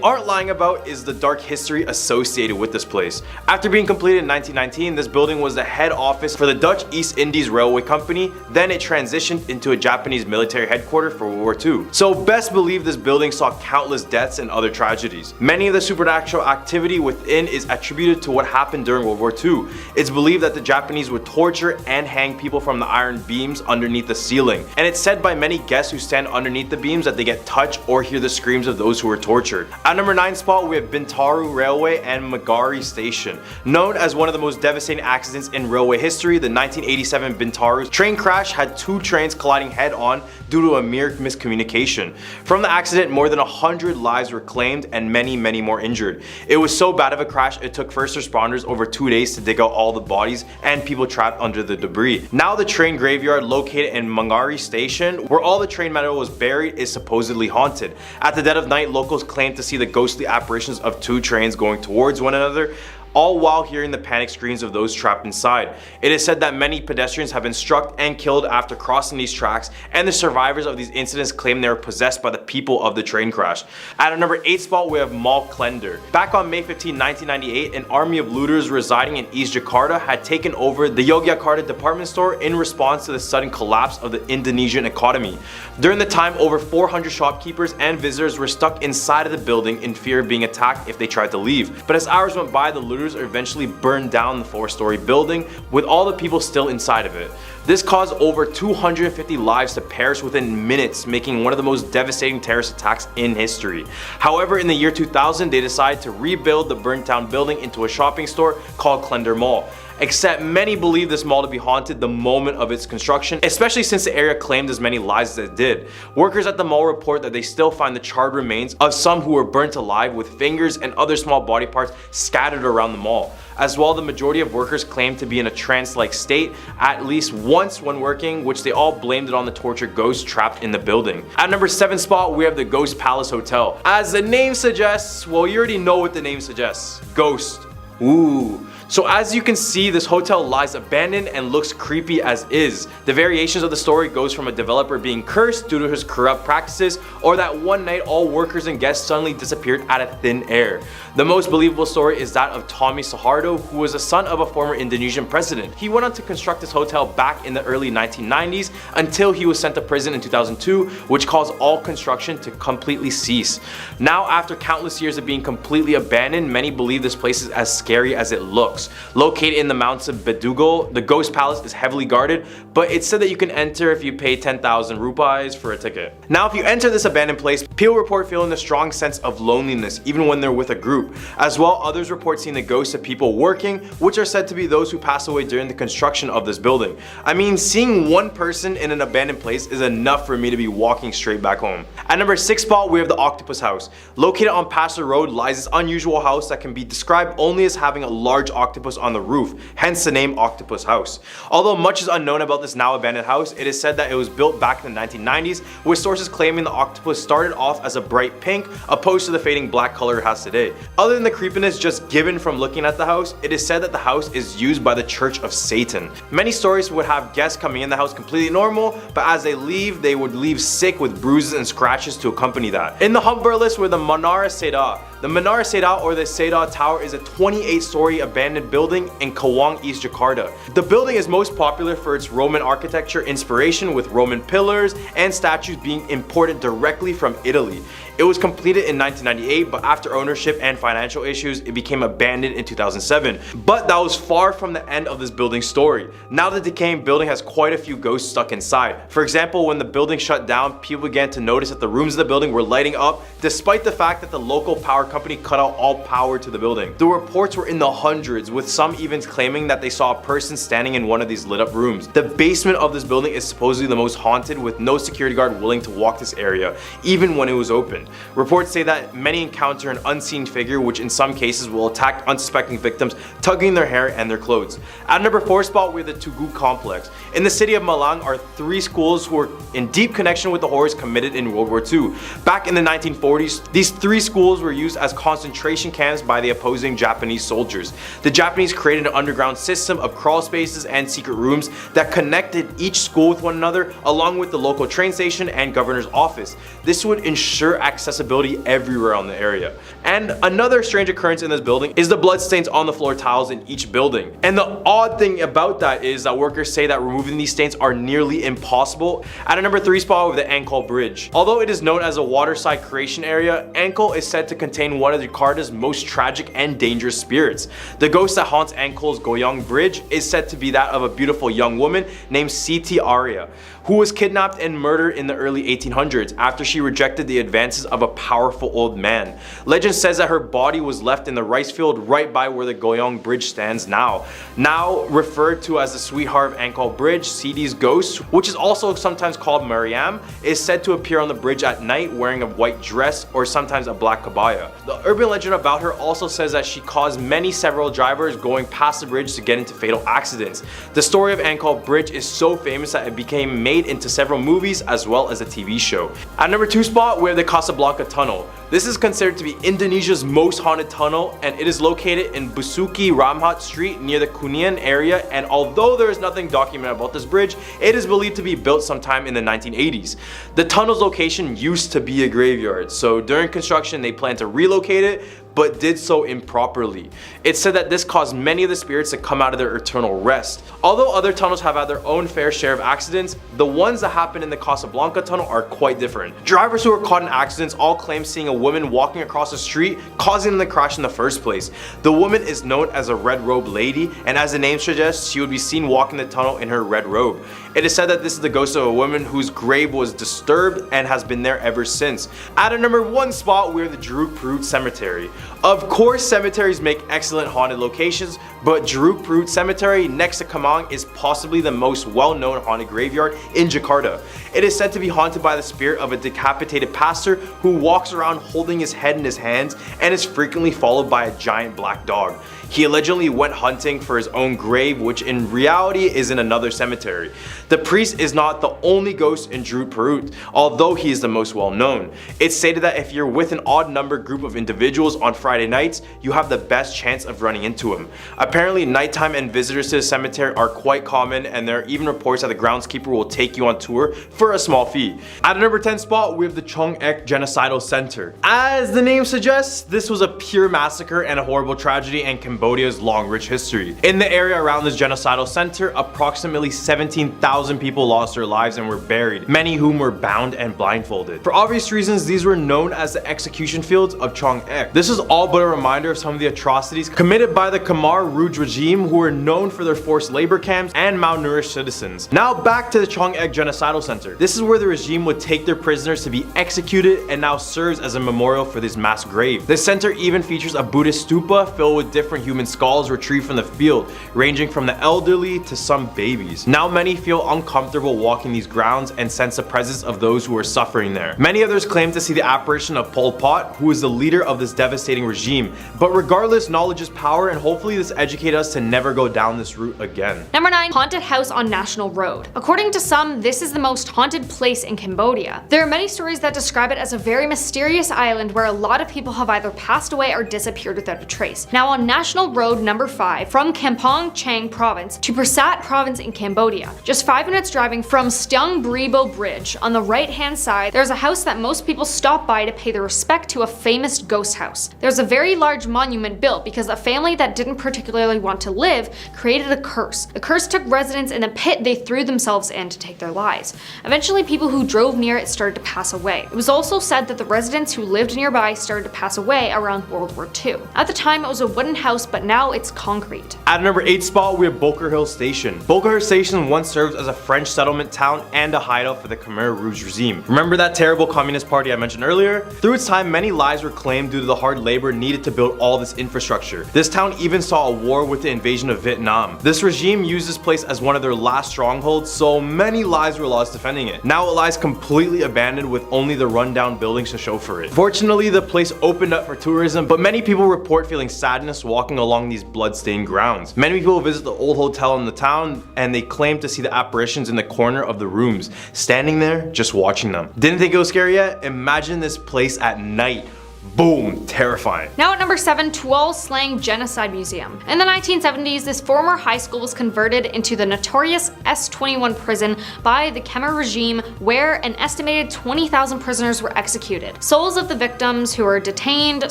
aren't lying about is the dark history associated with this place. After being completed in 1919, this building was the head office for the Dutch East Indies Railway Company. Then it transitioned into a Japanese military headquarters for World War II. So best believe this building saw countless deaths and other tragedies. Many of the supernatural activity within is attributed to what happened during World War II. It's believed that the Japanese would torture and hang people from the iron beams underneath the ceiling. And it's said by many guests who stand underneath the beams that they get touched or hear the screams of those who were tortured. At number 9 spot, we have Bintaro Railway and Magari Station. Known as one of the most devastating accidents in railway history, the 1987 Bintaro train crash had 2 trains colliding head-on due to a mere miscommunication. From the accident, more than 100 lives were claimed and many more injured. It was so bad of a crash, it took first responders over 2 days to dig out all the bodies and people trapped under the debris. Now the train graveyard located in Mangari Station, where all the train metal was buried, is supposedly haunted. At the dead of night, locals claim to see the ghostly apparitions of 2 trains going towards one another, all while hearing the panic screams of those trapped inside. It is said that many pedestrians have been struck and killed after crossing these tracks, and the survivors of these incidents claim they were possessed by the people of the train crash. At a number 8 spot, we have Mall Klender. Back on May 15, 1998, an army of looters residing in East Jakarta had taken over the Yogyakarta department store in response to the sudden collapse of the Indonesian economy. During the time, over 400 shopkeepers and visitors were stuck inside of the building in fear of being attacked if they tried to leave. But as hours went by, the looters eventually burned down the 4-story building with all the people still inside of it. This caused over 250 lives to perish within minutes, making one of the most devastating terrorist attacks in history. However, in the year 2000, they decided to rebuild the burnt down building into a shopping store called Klender Mall. Except many believe this mall to be haunted the moment of its construction, especially since the area claimed as many lives as it did. Workers at the mall report that they still find the charred remains of some who were burnt alive with fingers and other small body parts scattered around the mall. As well, the majority of workers claim to be in a trance-like state at least once when working, which they all blamed it on the tortured ghosts trapped in the building. At number 7 spot, we have the Ghost Palace Hotel. As the name suggests, well, you already know what the name suggests. Ghost. Ooh. So as you can see, this hotel lies abandoned and looks creepy as is. The variations of the story goes from a developer being cursed due to his corrupt practices, or that one night all workers and guests suddenly disappeared out of thin air. The most believable story is that of Tommy Soeharto, who was the son of a former Indonesian president. He went on to construct this hotel back in the early 1990s until he was sent to prison in 2002, which caused all construction to completely cease. Now, after countless years of being completely abandoned, many believe this place is as scary as it looks. Located in the mountains of Bedugul, the Ghost Palace is heavily guarded, but it's said that you can enter if you pay 10,000 rupees for a ticket. Now, if you enter this abandoned place, people report feeling a strong sense of loneliness even when they're with a group. As well, others report seeing the ghosts of people working, which are said to be those who passed away during the construction of this building. I mean, seeing one person in an abandoned place is enough for me to be walking straight back home. At number 6 spot, we have the Octopus House. Located on Pastor Road lies this unusual house that can be described only as having a large octopus on the roof, hence the name Octopus House. Although much is unknown about this now abandoned house, it is said that it was built back in the 1990s, with sources claiming the octopus started off as a bright pink opposed to the fading black color it has today. Other than the creepiness just given from looking at the house, it is said that the house is used by the Church of Satan. Many stories would have guests coming in the house completely normal, but as they leave, they would leave sick with bruises and scratches to accompany that. In the Humber list were the Manara Seda. The The Menara Seda or the Seda Tower is a 28-story abandoned building in Cawang, East Jakarta. The building is most popular for its Roman architecture inspiration, with Roman pillars and statues being imported directly from Italy. It was completed in 1998, but after ownership and financial issues, it became abandoned in 2007. But that was far from the end of this building's story. Now the decaying building has quite a few ghosts stuck inside. For example, when the building shut down, people began to notice that the rooms of the building were lighting up, despite the fact that the local power company cut out all power to the building. The reports were in the hundreds, with some even claiming that they saw a person standing in one of these lit up rooms. The basement of this building is supposedly the most haunted, with no security guard willing to walk this area, even when it was open. Reports say that many encounter an unseen figure, which in some cases will attack unsuspecting victims, tugging their hair and their clothes. At number 4 spot, we have the Tugu complex. In the city of Malang are 3 schools who were in deep connection with the horrors committed in World War II. Back in the 1940s, these 3 schools were used as concentration camps by the opposing Japanese soldiers. The Japanese created an underground system of crawl spaces and secret rooms that connected each school with one another, along with the local train station and governor's office. This would ensure accessibility everywhere on the area. And another strange occurrence in this building is the bloodstains on the floor tiles in each building. And the odd thing about that is that workers say that removing these stains are nearly impossible. At a number 3 spot with the Ankol Bridge. Although it is known as a waterside creation area, Ankol is said to contain one of Jakarta's most tragic and dangerous spirits. The ghost that haunts Ankol's Goyang Bridge is said to be that of a beautiful young woman named Siti Arya, who was kidnapped and murdered in the early 1800s after she rejected the advances of a powerful old man. Legend says that her body was left in the rice field right by where the Goyang Bridge stands now. Now referred to as the sweetheart of Ankol Bridge, Siti's ghost, which is also sometimes called Mariam, is said to appear on the bridge at night wearing a white dress or sometimes a black kabaya. The urban legend about her also says that she caused several drivers going past the bridge to get into fatal accidents. The story of Ankol Bridge is so famous that it became made into several movies as well as a TV show. At number 2 spot, we have the Casablanca Tunnel. This is considered to be Indonesia's most haunted tunnel, and it is located in Busuki Ramhat Street near the Kuningan area, and although there is nothing documented about this bridge, it is believed to be built sometime in the 1980s. The tunnel's location used to be a graveyard, so during construction they planned to relocate it, but did so improperly. It's said that this caused many of the spirits to come out of their eternal rest. Although other tunnels have had their own fair share of accidents, the ones that happen in the Casablanca tunnel are quite different. Drivers who were caught in accidents all claim seeing a woman walking across the street, causing them to crash in the first place. The woman is known as a red robe lady, and as the name suggests, she would be seen walking the tunnel in her red robe. It is said that this is the ghost of a woman whose grave was disturbed and has been there ever since. At a number 1 spot, we are the Jeruk Perut Cemetery. Of course, cemeteries make excellent haunted locations, but Jeruk Perut Cemetery next to Kemang is possibly the most well-known haunted graveyard in Jakarta. It is said to be haunted by the spirit of a decapitated pastor who walks around holding his head in his hands and is frequently followed by a giant black dog. He allegedly went hunting for his own grave, which in reality is in another cemetery. The priest is not the only ghost in Jeruk Perut, although he is the most well known. It's stated that if you're with an odd number group of individuals on Friday nights, you have the best chance of running into him. Apparently, nighttime and visitors to the cemetery are quite common, and there are even reports that the groundskeeper will take you on tour for a small fee. At a number 10 spot, we have the Chong Ek Genocidal Center. As the name suggests, this was a pure massacre and a horrible tragedy and Cambodia's long rich history. In the area around this genocidal center, approximately 17,000 people lost their lives and were buried, many whom were bound and blindfolded. For obvious reasons, these were known as the execution fields of Chong Ek. This is all but a reminder of some of the atrocities committed by the Khmer Rouge regime, who were known for their forced labor camps and malnourished citizens. Now back to the Chong Ek Genocidal Center. This is where the regime would take their prisoners to be executed and now serves as a memorial for this mass grave. The center even features a Buddhist stupa filled with different human skulls retrieved from the field, ranging from the elderly to some babies. Now many feel uncomfortable walking these grounds and sense the presence of those who are suffering there. Many others claim to see the apparition of Pol Pot, who is the leader of this devastating regime. But regardless, knowledge is power, and hopefully this educates us to never go down this route again. Number 9. Haunted House on National Road. According to some, this is the most haunted place in Cambodia. There are many stories that describe it as a very mysterious island where a lot of people have either passed away or disappeared without a trace. Now on National Road number 5 from Kampong Chang province to Prasat province in Cambodia, just 5 minutes driving from Steong Bribo Bridge, on the right hand side there's a house that most people stop by to pay their respect to, a famous ghost house. There's a very large monument built because a family that didn't particularly want to live created a curse. The curse took residents in a pit they threw themselves in to take their lives. Eventually, people who drove near it started to pass away. It was also said that the residents who lived nearby started to pass away around World War II. At the time, it was a wooden house, but now it's concrete. At number 8 spot, we have Bunker Hill Station. Bunker Hill Station once served as a French settlement town and a hideout for the Khmer Rouge regime. Remember that terrible communist party I mentioned earlier? Through its time, many lives were claimed due to the hard labor needed to build all this infrastructure. This town even saw a war with the invasion of Vietnam. This regime used this place as one of their last strongholds, so many lives were lost defending it. Now it lies completely abandoned with only the rundown buildings to show for it. Fortunately, the place opened up for tourism, but many people report feeling sadness walking along these blood-stained grounds. Many people visit the old hotel in the town and they claim to see the apparitions in the corner of the rooms, standing there just watching them. Didn't think it was scary yet? Imagine this place at night. Boom, terrifying. Now at number 7, Tuol Sleng Genocide Museum. In the 1970s, this former high school was converted into the notorious S-21 prison by the Khmer regime, where an estimated 20,000 prisoners were executed. Souls of the victims who were detained,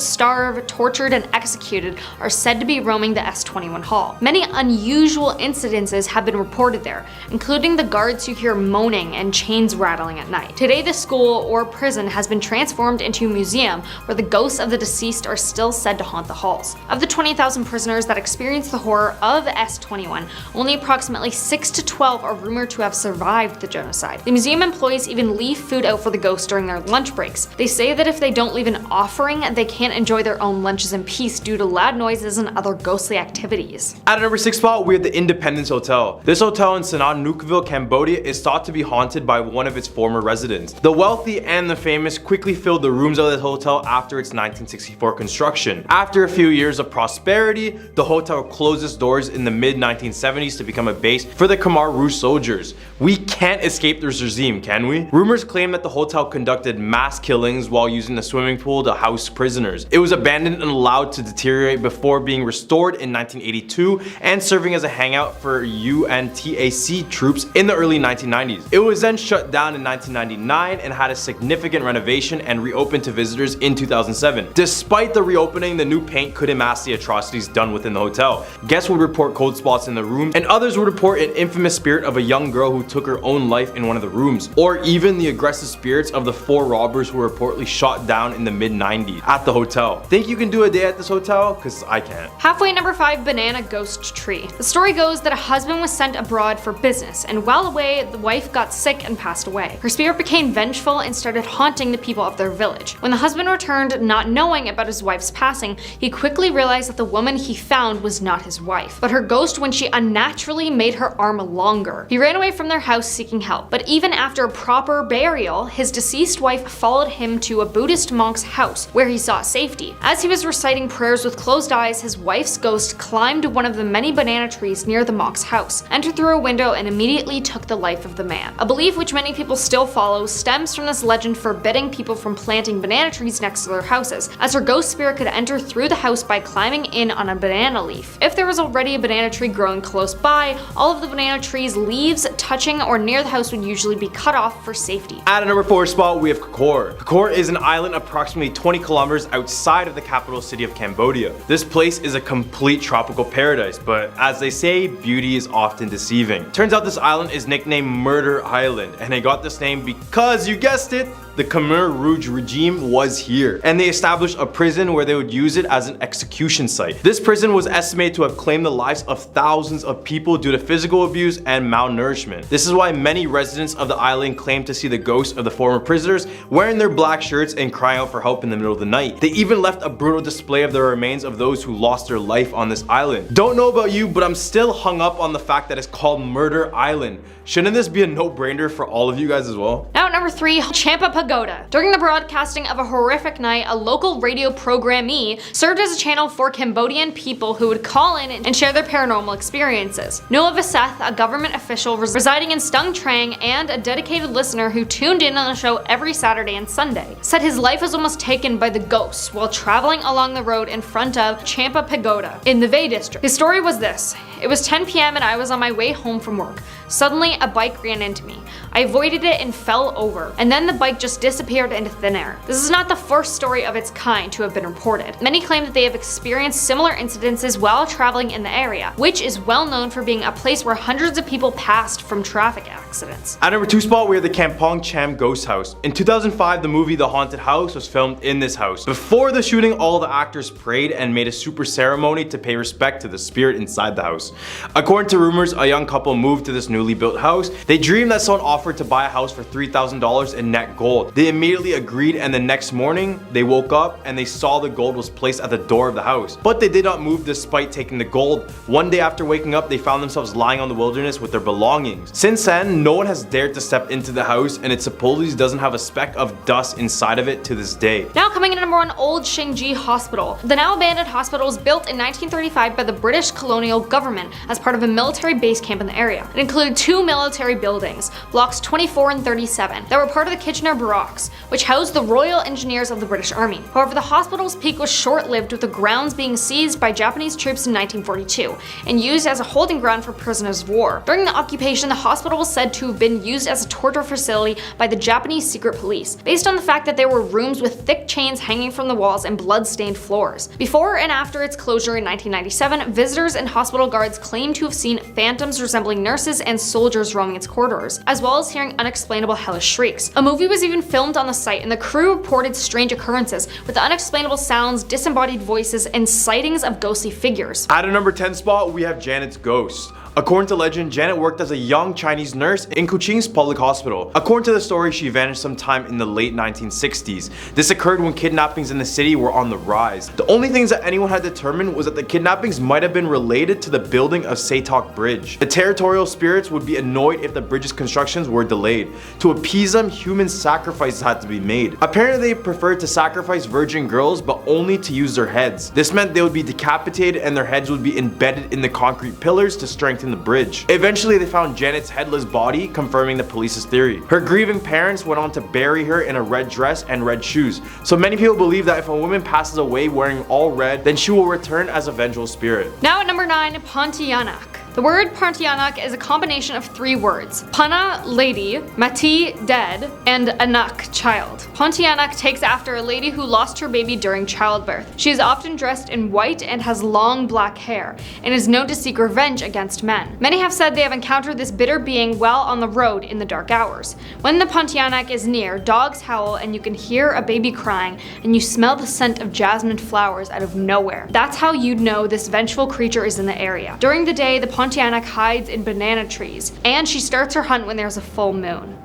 starved, tortured, and executed are said to be roaming the S-21 hall. Many unusual incidences have been reported there, including the guards who hear moaning and chains rattling at night. Today, the school or prison has been transformed into a museum where the ghosts of the deceased are still said to haunt the halls. Of the 20,000 prisoners that experienced the horror of S-21, only approximately 6 to 12 are rumored to have survived the genocide. The museum employees even leave food out for the ghosts during their lunch breaks. They say that if they don't leave an offering, they can't enjoy their own lunches in peace due to loud noises and other ghostly activities. At number 6 spot, we have the Independence Hotel. This hotel in Sihanoukville, Cambodia is thought to be haunted by one of its former residents. The wealthy and the famous quickly filled the rooms of this hotel after its 1964 construction. After a few years of prosperity, the hotel closed its doors in the mid-1970s to become a base for the Khmer Rouge soldiers. We can't escape this regime, can we? Rumors claim that the hotel conducted mass killings while using the swimming pool to house prisoners. It was abandoned and allowed to deteriorate before being restored in 1982 and serving as a hangout for UNTAC troops in the early 1990s. It was then shut down in 1999 and had a significant renovation and reopened to visitors in 2007. Despite the reopening, the new paint couldn't mask the atrocities done within the hotel. Guests would report cold spots in the rooms, and others would report an infamous spirit of a young girl who took her own life in one of the rooms, or even the aggressive spirits of the 4 robbers who were reportedly shot down in the mid-90s at the hotel. Think you can do a day at this hotel? Cause I can't. Halfway at number 5, Banana Ghost Tree. The story goes that a husband was sent abroad for business, and while away, the wife got sick and passed away. Her spirit became vengeful and started haunting the people of their village. When the husband returned, not knowing about his wife's passing, he quickly realized that the woman he found was not his wife, but her ghost when she unnaturally made her arm longer. He ran away from their house seeking help, but even after a proper burial, his deceased wife followed him to a Buddhist monk's house where he sought safety. As he was reciting prayers with closed eyes, his wife's ghost climbed one of the many banana trees near the monk's house, entered through a window, and immediately took the life of the man. A belief which many people still follow stems from this legend forbidding people from planting banana trees next to their houses, as her ghost spirit could enter through the house by climbing in on a banana leaf. If there was already a banana tree growing close by, all of the banana tree's leaves touching or near the house would usually be cut off for safety. At a number 4 spot, we have Kokor. Kokor is an island approximately 20 kilometers outside of the capital city of Cambodia. This place is a complete tropical paradise, but as they say, beauty is often deceiving. Turns out this island is nicknamed Murder Island, and it got this name because, you guessed it, the Khmer Rouge regime was here, and they established a prison where they would use it as an execution site. This prison was estimated to have claimed the lives of thousands of people due to physical abuse and malnourishment. This is why many residents of the island claim to see the ghosts of the former prisoners wearing their black shirts and crying out for help in the middle of the night. They even left a brutal display of the remains of those who lost their life on this island. Don't know about you, but I'm still hung up on the fact that it's called Murder Island. Shouldn't this be a no-brainer for all of you guys as well? Now at number 3, Champa Pagoda. During the broadcasting of a horrific night, a local radio programmee served as a channel for Cambodian people who would call in and share their paranormal experiences. Noah Vaseth, a government official residing in Stung Treng and a dedicated listener who tuned in on the show every Saturday and Sunday, said his life was almost taken by the ghosts while traveling along the road in front of Champa Pagoda in the Vay district. His story was this: It was 10 p.m. and I was on my way home from work. Suddenly, a bike ran into me. I avoided it and fell over, and then the bike just disappeared into thin air. This is not the first story of its kind to have been reported. Many claim that they have experienced similar incidences while traveling in the area, which is well known for being a place where hundreds of people passed from traffic accidents. At number 2 spot, we have the Kampong Cham Ghost House. In 2005, the movie The Haunted House was filmed in this house. Before the shooting, all the actors prayed and made a super ceremony to pay respect to the spirit inside the house. According to rumors, a young couple moved to this newly built house. They dreamed that someone offered to buy a house for $3,000 in net gold. They immediately agreed, and the next morning, they woke up and they saw the gold was placed at the door of the house. But they did not move despite taking the gold. One day after waking up, they found themselves lying on the wilderness with their belongings. Since then, no one has dared to step into the house, and it supposedly doesn't have a speck of dust inside of it to this day. Now coming in at number 1, Old Shingji Hospital. The now abandoned hospital was built in 1935 by the British colonial government as part of a military base camp in the area. It included 2 military buildings, blocks 24 and 37, that were part of the Kitchener Barracks, which housed the Royal Engineers of the British Army. However, the hospital's peak was short-lived, with the grounds being seized by Japanese troops in 1942 and used as a holding ground for prisoners of war. During the occupation, the hospital was said to have been used as a torture facility by the Japanese secret police, based on the fact that there were rooms with thick chains hanging from the walls and blood-stained floors. Before and after its closure in 1997, visitors and hospital guards claimed to have seen phantoms resembling nurses and soldiers roaming its corridors, as well as hearing unexplainable hellish shrieks. A movie was even filmed on the site, and the crew reported strange occurrences with unexplainable sounds, disembodied voices, and sightings of ghostly figures. At a number 10 spot, we have Janet's ghost. According to legend, Janet worked as a young Chinese nurse in Kuching's public hospital. According to the story, she vanished sometime in the late 1960s. This occurred when kidnappings in the city were on the rise. The only things that anyone had determined was that the kidnappings might have been related to the building of Satok Bridge. The territorial spirits would be annoyed if the bridge's constructions were delayed. To appease them, human sacrifices had to be made. Apparently, they preferred to sacrifice virgin girls, but only to use their heads. This meant they would be decapitated and their heads would be embedded in the concrete pillars to strengthen the bridge. Eventually, they found Janet's headless body, confirming the police's theory. Her grieving parents went on to bury her in a red dress and red shoes. So many people believe that if a woman passes away wearing all red, then she will return as a vengeful spirit. Now at number 9, Pontianak. The word Pontianak is a combination of 3 words: Pana, lady, Mati, dead, and Anak, child. Pontianak takes after a lady who lost her baby during childbirth. She is often dressed in white and has long black hair, and is known to seek revenge against men. Many have said they have encountered this bitter being while on the road in the dark hours. When the Pontianak is near, dogs howl and you can hear a baby crying, and you smell the scent of jasmine flowers out of nowhere. That's how you'd know this vengeful creature is in the area. During the day, the Pontianak hides in banana trees, and she starts her hunt when there's a full moon.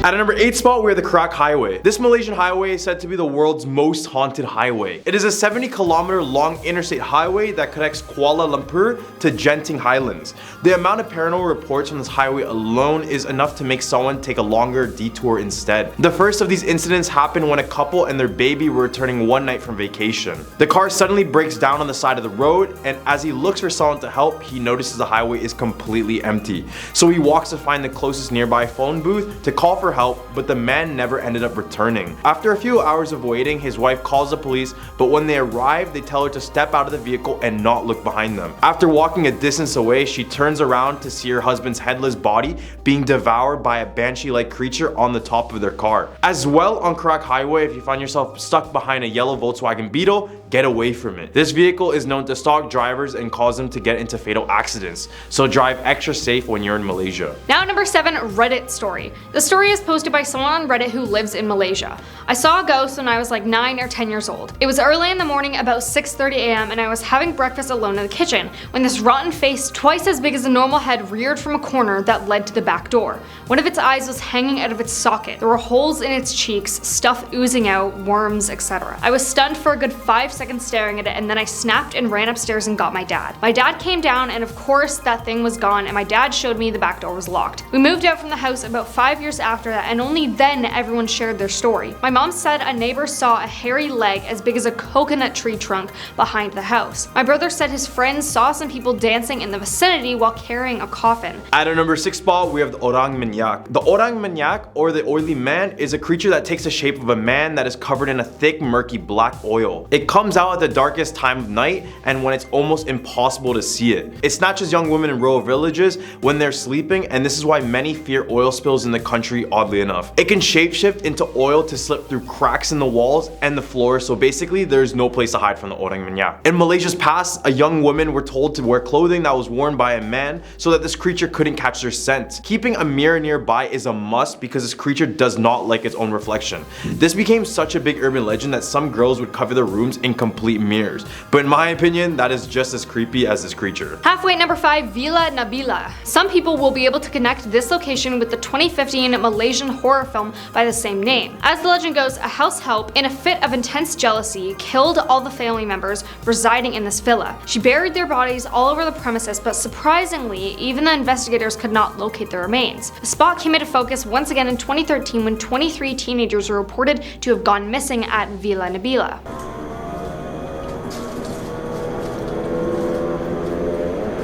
At a number 8 spot, we are the Krak Highway. This Malaysian highway is said to be the world's most haunted highway. It is a 70-kilometer long interstate highway that connects Kuala Lumpur to Genting Highlands. The amount of paranormal reports from this highway alone is enough to make someone take a longer detour instead. The first of these incidents happened when a couple and their baby were returning one night from vacation. The car suddenly breaks down on the side of the road, and as he looks for someone to help, he notices the highway is completely empty. So he walks to find the closest nearby phone booth to call for help, but the man never ended up returning. After a few hours of waiting, his wife calls the police, but when they arrive, they tell her to step out of the vehicle and not look behind them. After walking a distance away, she turns around to see her husband's headless body being devoured by a banshee-like creature on the top of their car. As well, on Krak Highway, if you find yourself stuck behind a yellow Volkswagen Beetle, get away from it. This vehicle is known to stalk drivers and cause them to get into fatal accidents, so drive extra safe when you're in Malaysia. Now at number 7, Reddit story. The story is posted by someone on Reddit who lives in Malaysia. I saw a ghost when I was like 9 or 10 years old. It was early in the morning, about 6:30 a.m., and I was having breakfast alone in the kitchen when this rotten face, twice as big as a normal head, reared from a corner that led to the back door. One of its eyes was hanging out of its socket. There were holes in its cheeks, stuff oozing out, worms, etc. I was stunned for a good 5 seconds staring at it, and then I snapped and ran upstairs and got my dad. My dad came down, and of course that thing was gone, and my dad showed me the back door was locked. We moved out from the house about 5 years after, after that, and only then everyone shared their story. My mom said a neighbor saw a hairy leg as big as a coconut tree trunk behind the house. My brother said his friends saw some people dancing in the vicinity while carrying a coffin. At our number 6 spot, we have the Orang Minyak. The Orang Minyak, or the oily man, is a creature that takes the shape of a man that is covered in a thick, murky black oil. It comes out at the darkest time of night and when it's almost impossible to see it. It snatches young women in rural villages when they're sleeping, and this is why many fear oil spills in the country, oddly enough. It can shapeshift into oil to slip through cracks in the walls and the floor, so basically there's no place to hide from the Orang Minyak. In Malaysia's past, a young woman were told to wear clothing that was worn by a man so that this creature couldn't catch their scent. Keeping a mirror nearby is a must because this creature does not like its own reflection. This became such a big urban legend that some girls would cover their rooms in complete mirrors. But in my opinion, that is just as creepy as this creature. Halfway, number 5, Villa Nabila. Some people will be able to connect this location with the 2015 Malaysian horror film by the same name. As the legend goes, a house help, in a fit of intense jealousy, killed all the family members residing in this villa. She buried their bodies all over the premises, but surprisingly, even the investigators could not locate the remains. The spot came into focus once again in 2013 when 23 teenagers were reported to have gone missing at Villa Nabila.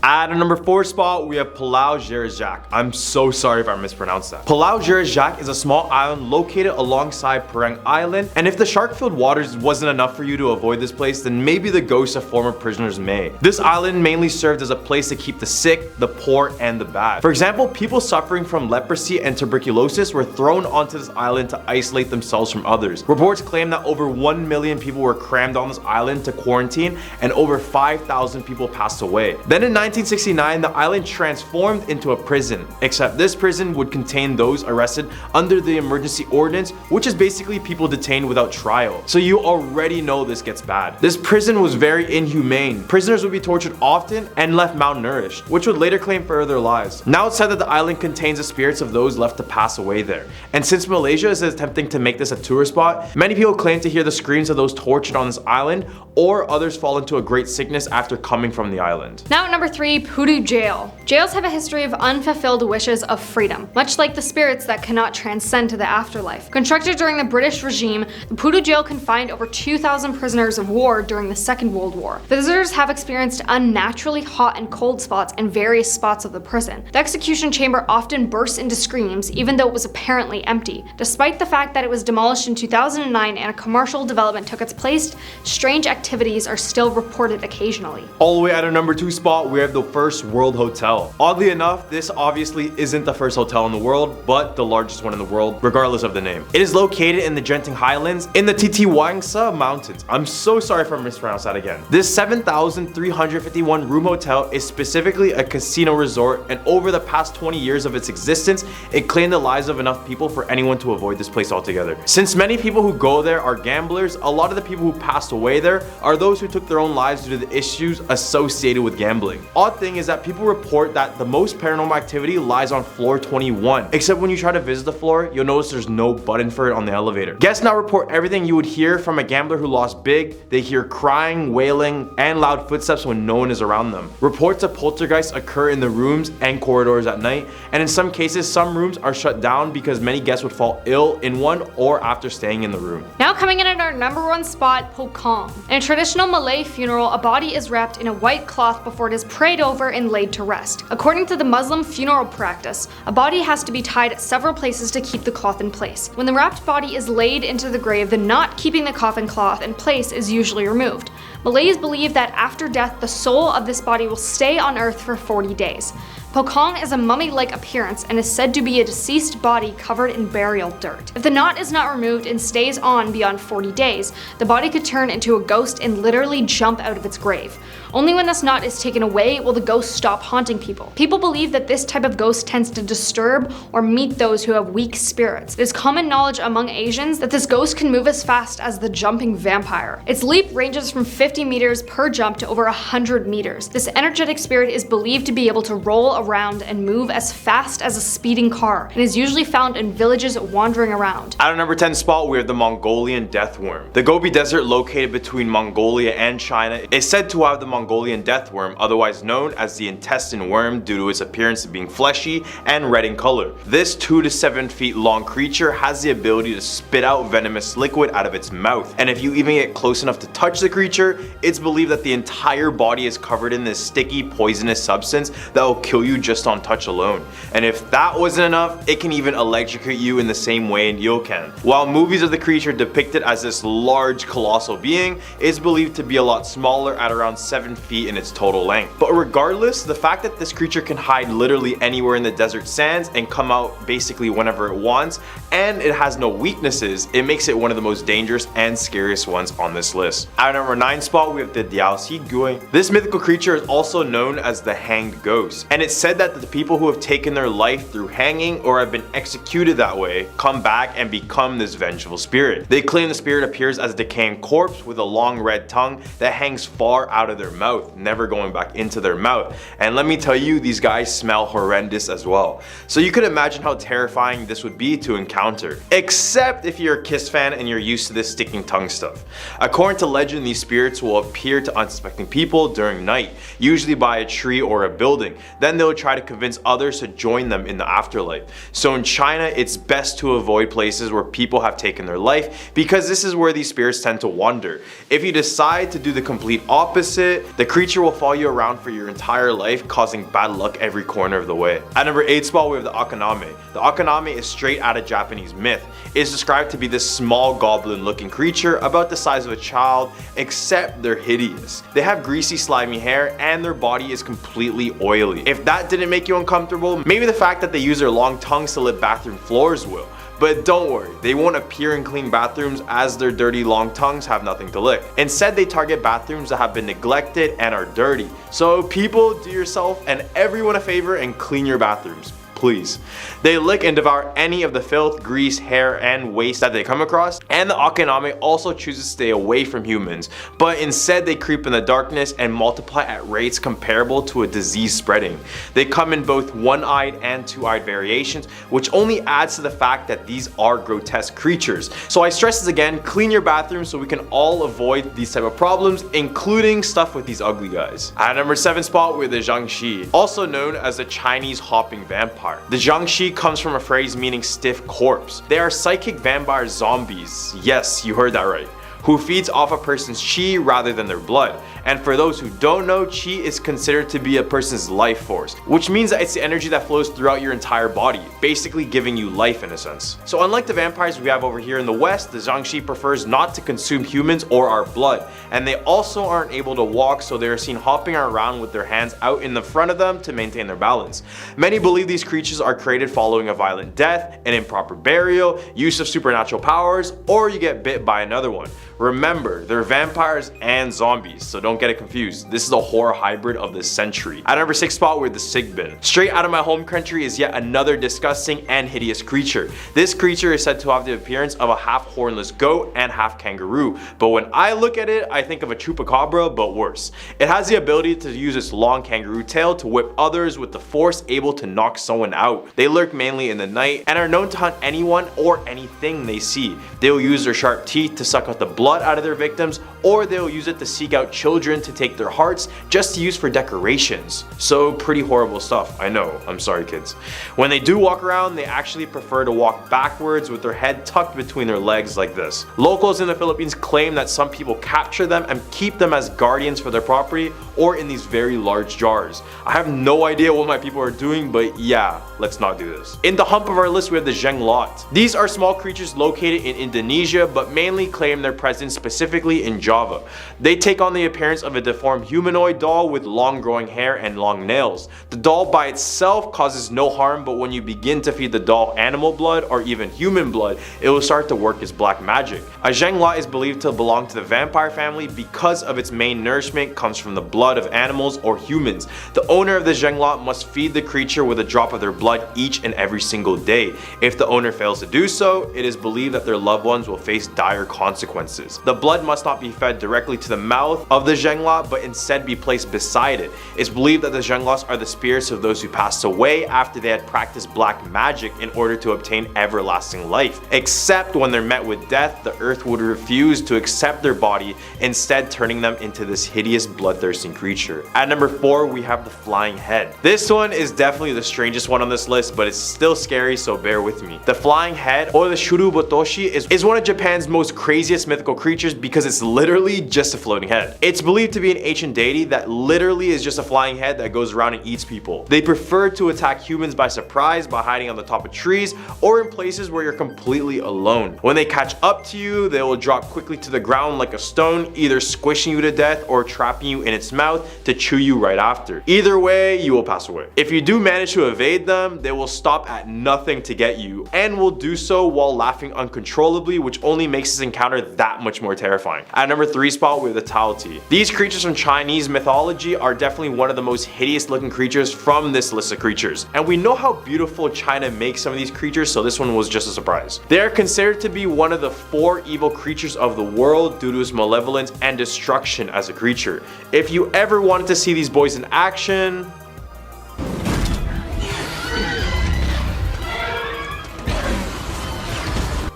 At our number 4 spot, we have Pulau Jerijak. I'm so sorry if I mispronounced that. Pulau Jerijak is a small island located alongside Perang Island, and if the shark-filled waters wasn't enough for you to avoid this place, then maybe the ghosts of former prisoners may. This island mainly served as a place to keep the sick, the poor, and the bad. For example, people suffering from leprosy and tuberculosis were thrown onto this island to isolate themselves from others. Reports claim that over 1 million people were crammed on this island to quarantine, and over 5,000 people passed away. Then in 1969, the island transformed into a prison, except this prison would contain those arrested under the emergency ordinance, which is basically people detained without trial. So you already know this gets bad. This prison was very inhumane. Prisoners would be tortured often and left malnourished, which would later claim for their lives. Now it's said that the island contains the spirits of those left to pass away there. And since Malaysia is attempting to make this a tourist spot, many people claim to hear the screams of those tortured on this island, or others fall into a great sickness after coming from the island. Now at number 3, Pudu Jail. Jails have a history of unfulfilled wishes of freedom, much like the spirits that cannot transcend to the afterlife. Constructed during the British regime, the Pudu Jail confined over 2,000 prisoners of war during the Second World War. Visitors have experienced unnaturally hot and cold spots in various spots of the prison. The execution chamber often bursts into screams, even though it was apparently empty. Despite the fact that it was demolished in 2009 and a commercial development took its place, strange activities are still reported occasionally. All the way at our number 2 spot, we have the First World Hotel. Oddly enough, this obviously isn't the first hotel in the world, but the largest one in the world, regardless of the name. It is located in the Genting Highlands in the Titiwangsa Mountains. I'm so sorry if I mispronounced that again. This 7,351 room hotel is specifically a casino resort, and over the past 20 years of its existence, it claimed the lives of enough people for anyone to avoid this place altogether. Since many people who go there are gamblers, a lot of the people who passed away there are those who took their own lives due to the issues associated with gambling. Odd thing is that people report that the most paranormal activity lies on floor 21, except when you try to visit the floor, you'll notice there's no button for it on the elevator. Guests now report everything you would hear from a gambler who lost big. They hear crying, wailing, and loud footsteps when no one is around them. Reports of poltergeists occur in the rooms and corridors at night, and in some cases, some rooms are shut down because many guests would fall ill in one or after staying in the room. Now coming in at our number 1 spot, Pokong. In a traditional Malay funeral, a body is wrapped in a white cloth before it is prayed over and laid to rest. According to the Muslim funeral practice, a body has to be tied at several places to keep the cloth in place. When the wrapped body is laid into the grave, the knot keeping the coffin cloth in place is usually removed. Malays believe that after death, the soul of this body will stay on earth for 40 days. Pokong is a mummy-like appearance and is said to be a deceased body covered in burial dirt. If the knot is not removed and stays on beyond 40 days, the body could turn into a ghost and literally jump out of its grave. Only when this knot is taken away will the ghost stop haunting people. People believe that this type of ghost tends to disturb or meet those who have weak spirits. It is common knowledge among Asians that this ghost can move as fast as the jumping vampire. Its leap ranges from 50 meters per jump to over 100 meters. This energetic spirit is believed to be able to roll around and move as fast as a speeding car, and is usually found in villages wandering around. At our number 10 spot, we have the Mongolian death worm. The Gobi Desert, located between Mongolia and China, is said to have the Mongolian death worm, otherwise known as the intestine worm due to its appearance of being fleshy and red in color. This 2 to 7 feet long creature has the ability to spit out venomous liquid out of its mouth, and if you even get close enough to touch the creature, it's believed that the entire body is covered in this sticky, poisonous substance that will kill you just on touch alone. And if that wasn't enough, it can even electrocute you in the same way you can. While movies of the creature depicted as this large, colossal being, it's believed to be a lot smaller at around 7 feet in its total length. But regardless, the fact that this creature can hide literally anywhere in the desert sands and come out basically whenever it wants, and it has no weaknesses, it makes it one of the most dangerous and scariest ones on this list. At our number 9 spot, we have the Diaoxi Gui. This mythical creature is also known as the hanged ghost, and it's said that the people who have taken their life through hanging or have been executed that way come back and become this vengeful spirit. They claim the spirit appears as a decaying corpse with a long red tongue that hangs far out of their mouth, never going back into their mouth. And let me tell you, these guys smell horrendous as well. So you could imagine how terrifying this would be to encounter. Except if you're a Kiss fan and you're used to this sticking tongue stuff. According to legend, these spirits will appear to unsuspecting people during night, usually by a tree or a building. Then they'll try to convince others to join them in the afterlife. So in China, it's best to avoid places where people have taken their life, because this is where these spirits tend to wander. If you decide to do the complete opposite, the creature will follow you around for your entire life, causing bad luck every corner of the way. At number 8 spot, we have the Akaname. The Akaname is straight out of Japanese myth. It is described to be this small goblin looking creature about the size of a child, except they're hideous. They have greasy, slimy hair, and their body is completely oily. If that didn't make you uncomfortable, maybe the fact that they use their long tongues to lick bathroom floors will. But don't worry, they won't appear in clean bathrooms, as their dirty long tongues have nothing to lick. Instead, they target bathrooms that have been neglected and are dirty. So people, do yourself and everyone a favor and clean your bathrooms. Please. They lick and devour any of the filth, grease, hair, and waste that they come across, and the Akaname also chooses to stay away from humans, but instead they creep in the darkness and multiply at rates comparable to a disease spreading. They come in both one-eyed and two-eyed variations, which only adds to the fact that these are grotesque creatures. So I stress this again, clean your bathroom so we can all avoid these type of problems, including stuff with these ugly guys. At number 7 spot, we have the Jiangshi, also known as the Chinese hopping vampire. The Jiangshi comes from a phrase meaning stiff corpse. They are psychic vampire zombies. Yes, you heard that right. Who feeds off a person's chi rather than their blood. And for those who don't know, chi is considered to be a person's life force, which means that it's the energy that flows throughout your entire body, basically giving you life in a sense. So unlike the vampires we have over here in the West, the Jiangshi prefers not to consume humans or our blood, and they also aren't able to walk, so they are seen hopping around with their hands out in the front of them to maintain their balance. Many believe these creatures are created following a violent death, an improper burial, use of supernatural powers, or you get bit by another one. Remember, they're vampires and zombies, so don't get it confused. This is a horror hybrid of the century. At number 6 spot, we're the Sigbin. Straight out of my home country is yet another disgusting and hideous creature. This creature is said to have the appearance of a half hornless goat and half kangaroo, but when I look at it, I think of a chupacabra, but worse. It has the ability to use its long kangaroo tail to whip others with the force, able to knock someone out. They lurk mainly in the night and are known to hunt anyone or anything they see. They will use their sharp teeth to suck out the blood out of their victims, or they'll use it to seek out children to take their hearts just to use for decorations. So pretty horrible stuff, I know, I'm sorry kids. When they do walk around, they actually prefer to walk backwards with their head tucked between their legs like this. Locals in the Philippines claim that some people capture them and keep them as guardians for their property or in these very large jars. I have no idea what my people are doing, but yeah, let's not do this. In the hump of our list, we have the Jenglot. These are small creatures located in Indonesia, but mainly claim their presence specifically in Java. They take on the appearance of a deformed humanoid doll with long growing hair and long nails. The doll by itself causes no harm, but when you begin to feed the doll animal blood or even human blood, it will start to work as black magic. A Jenglot is believed to belong to the vampire family because of its main nourishment comes from the blood of animals or humans. The owner of the Jenglot must feed the creature with a drop of their blood each and every single day. If the owner fails to do so, it is believed that their loved ones will face dire consequences. purposes. The blood must not be fed directly to the mouth of the zhengla, but instead be placed beside it. It's believed that the zhenglas are the spirits of those who passed away after they had practiced black magic in order to obtain everlasting life. Except when they're met with death, the earth would refuse to accept their body, instead turning them into this hideous bloodthirsting creature. At number 4, we have the flying head. This one is definitely the strangest one on this list, but it's still scary, so bear with me. The flying head, or the shurubotoshi, is one of Japan's most craziest mythical creatures because it's literally just a floating head. It's believed to be an ancient deity that literally is just a flying head that goes around and eats people. They prefer to attack humans by surprise, by hiding on the top of trees, or in places where you're completely alone. When they catch up to you, they will drop quickly to the ground like a stone, either squishing you to death or trapping you in its mouth to chew you right after. Either way, you will pass away. If you do manage to evade them, they will stop at nothing to get you, and will do so while laughing uncontrollably, which only makes this encounter that much more terrifying. At number 3 spot, we have the Taoti. These creatures from Chinese mythology are definitely one of the most hideous looking creatures from this list of creatures. And we know how beautiful China makes some of these creatures, so this one was just a surprise. They are considered to be one of the 4 evil creatures of the world due to its malevolence and destruction as a creature. If you ever wanted to see these boys in action,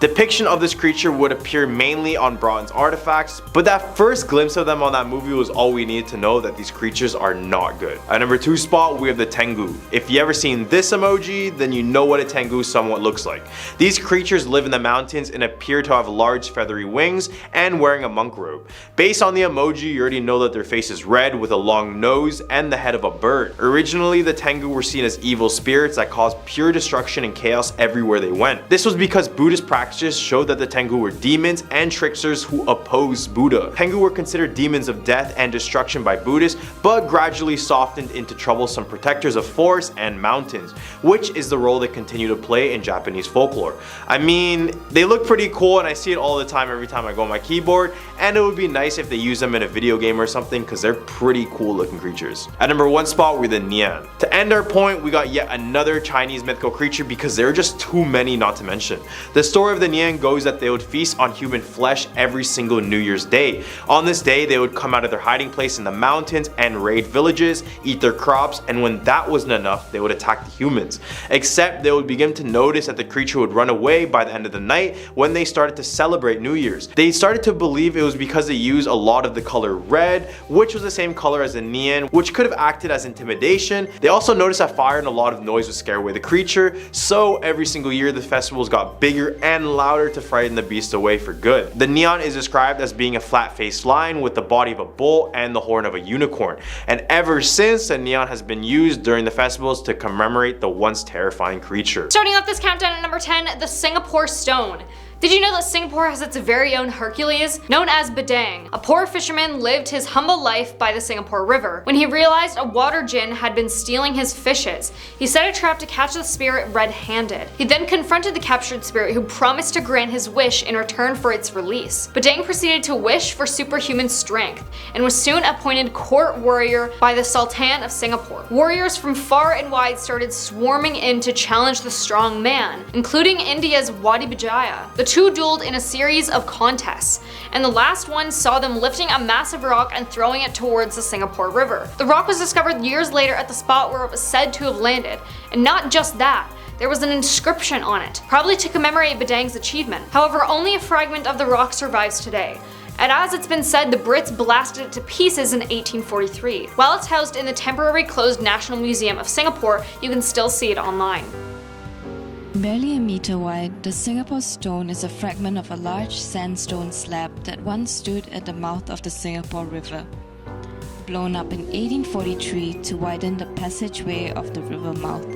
depiction of this creature would appear mainly on bronze artifacts, but that first glimpse of them on that movie was all we needed to know that these creatures are not good. At number 2 spot, we have the Tengu. If you ever seen this emoji, then you know what a Tengu somewhat looks like. These creatures live in the mountains and appear to have large feathery wings and wearing a monk robe. Based on the emoji, you already know that their face is red with a long nose and the head of a bird. Originally, the Tengu were seen as evil spirits that caused pure destruction and chaos everywhere they went. This was because Buddhist practices showed that the Tengu were demons and tricksters who opposed Buddha. Tengu were considered demons of death and destruction by Buddhists, but gradually softened into troublesome protectors of forests and mountains, which is the role they continue to play in Japanese folklore. I mean, they look pretty cool and I see it all the time every time I go on my keyboard, and it would be nice if they use them in a video game or something because they're pretty cool looking creatures. At number 1 spot, we're the Nian. To end our point, we got yet another Chinese mythical creature because there are just too many not to mention. The story of the Nian goes that they would feast on human flesh every single New Year's Day. On this day, they would come out of their hiding place in the mountains and raid villages, eat their crops, and when that wasn't enough, they would attack the humans. Except they would begin to notice that the creature would run away by the end of the night when they started to celebrate New Year's. They started to believe it was because they used a lot of the color red, which was the same color as the Nian, which could have acted as intimidation. They also noticed that fire and a lot of noise would scare away the creature, so every single year the festivals got bigger and louder to frighten the beast away for good. The Nian is described as being a flat-faced lion with the body of a bull and the horn of a unicorn, and ever since, the Nian has been used during the festivals to commemorate the once terrifying creature. Starting off this countdown at number 10, the Singapore Stone. Did you know that Singapore has its very own Hercules? Known as Bedang, a poor fisherman lived his humble life by the Singapore River. When he realized a water djinn had been stealing his fishes, he set a trap to catch the spirit red-handed. He then confronted the captured spirit, who promised to grant his wish in return for its release. Bedang proceeded to wish for superhuman strength and was soon appointed court warrior by the Sultan of Singapore. Warriors from far and wide started swarming in to challenge the strong man, including India's Wadi Vijaya. The two dueled in a series of contests, and the last one saw them lifting a massive rock and throwing it towards the Singapore River. The rock was discovered years later at the spot where it was said to have landed, and not just that, there was an inscription on it, probably to commemorate Bedang's achievement. However, only a fragment of the rock survives today, and as it's been said, the Brits blasted it to pieces in 1843. While it's housed in the temporary closed National Museum of Singapore, you can still see it online. Barely a meter wide, the Singapore Stone is a fragment of a large sandstone slab that once stood at the mouth of the Singapore River. Blown up in 1843 to widen the passageway of the river mouth,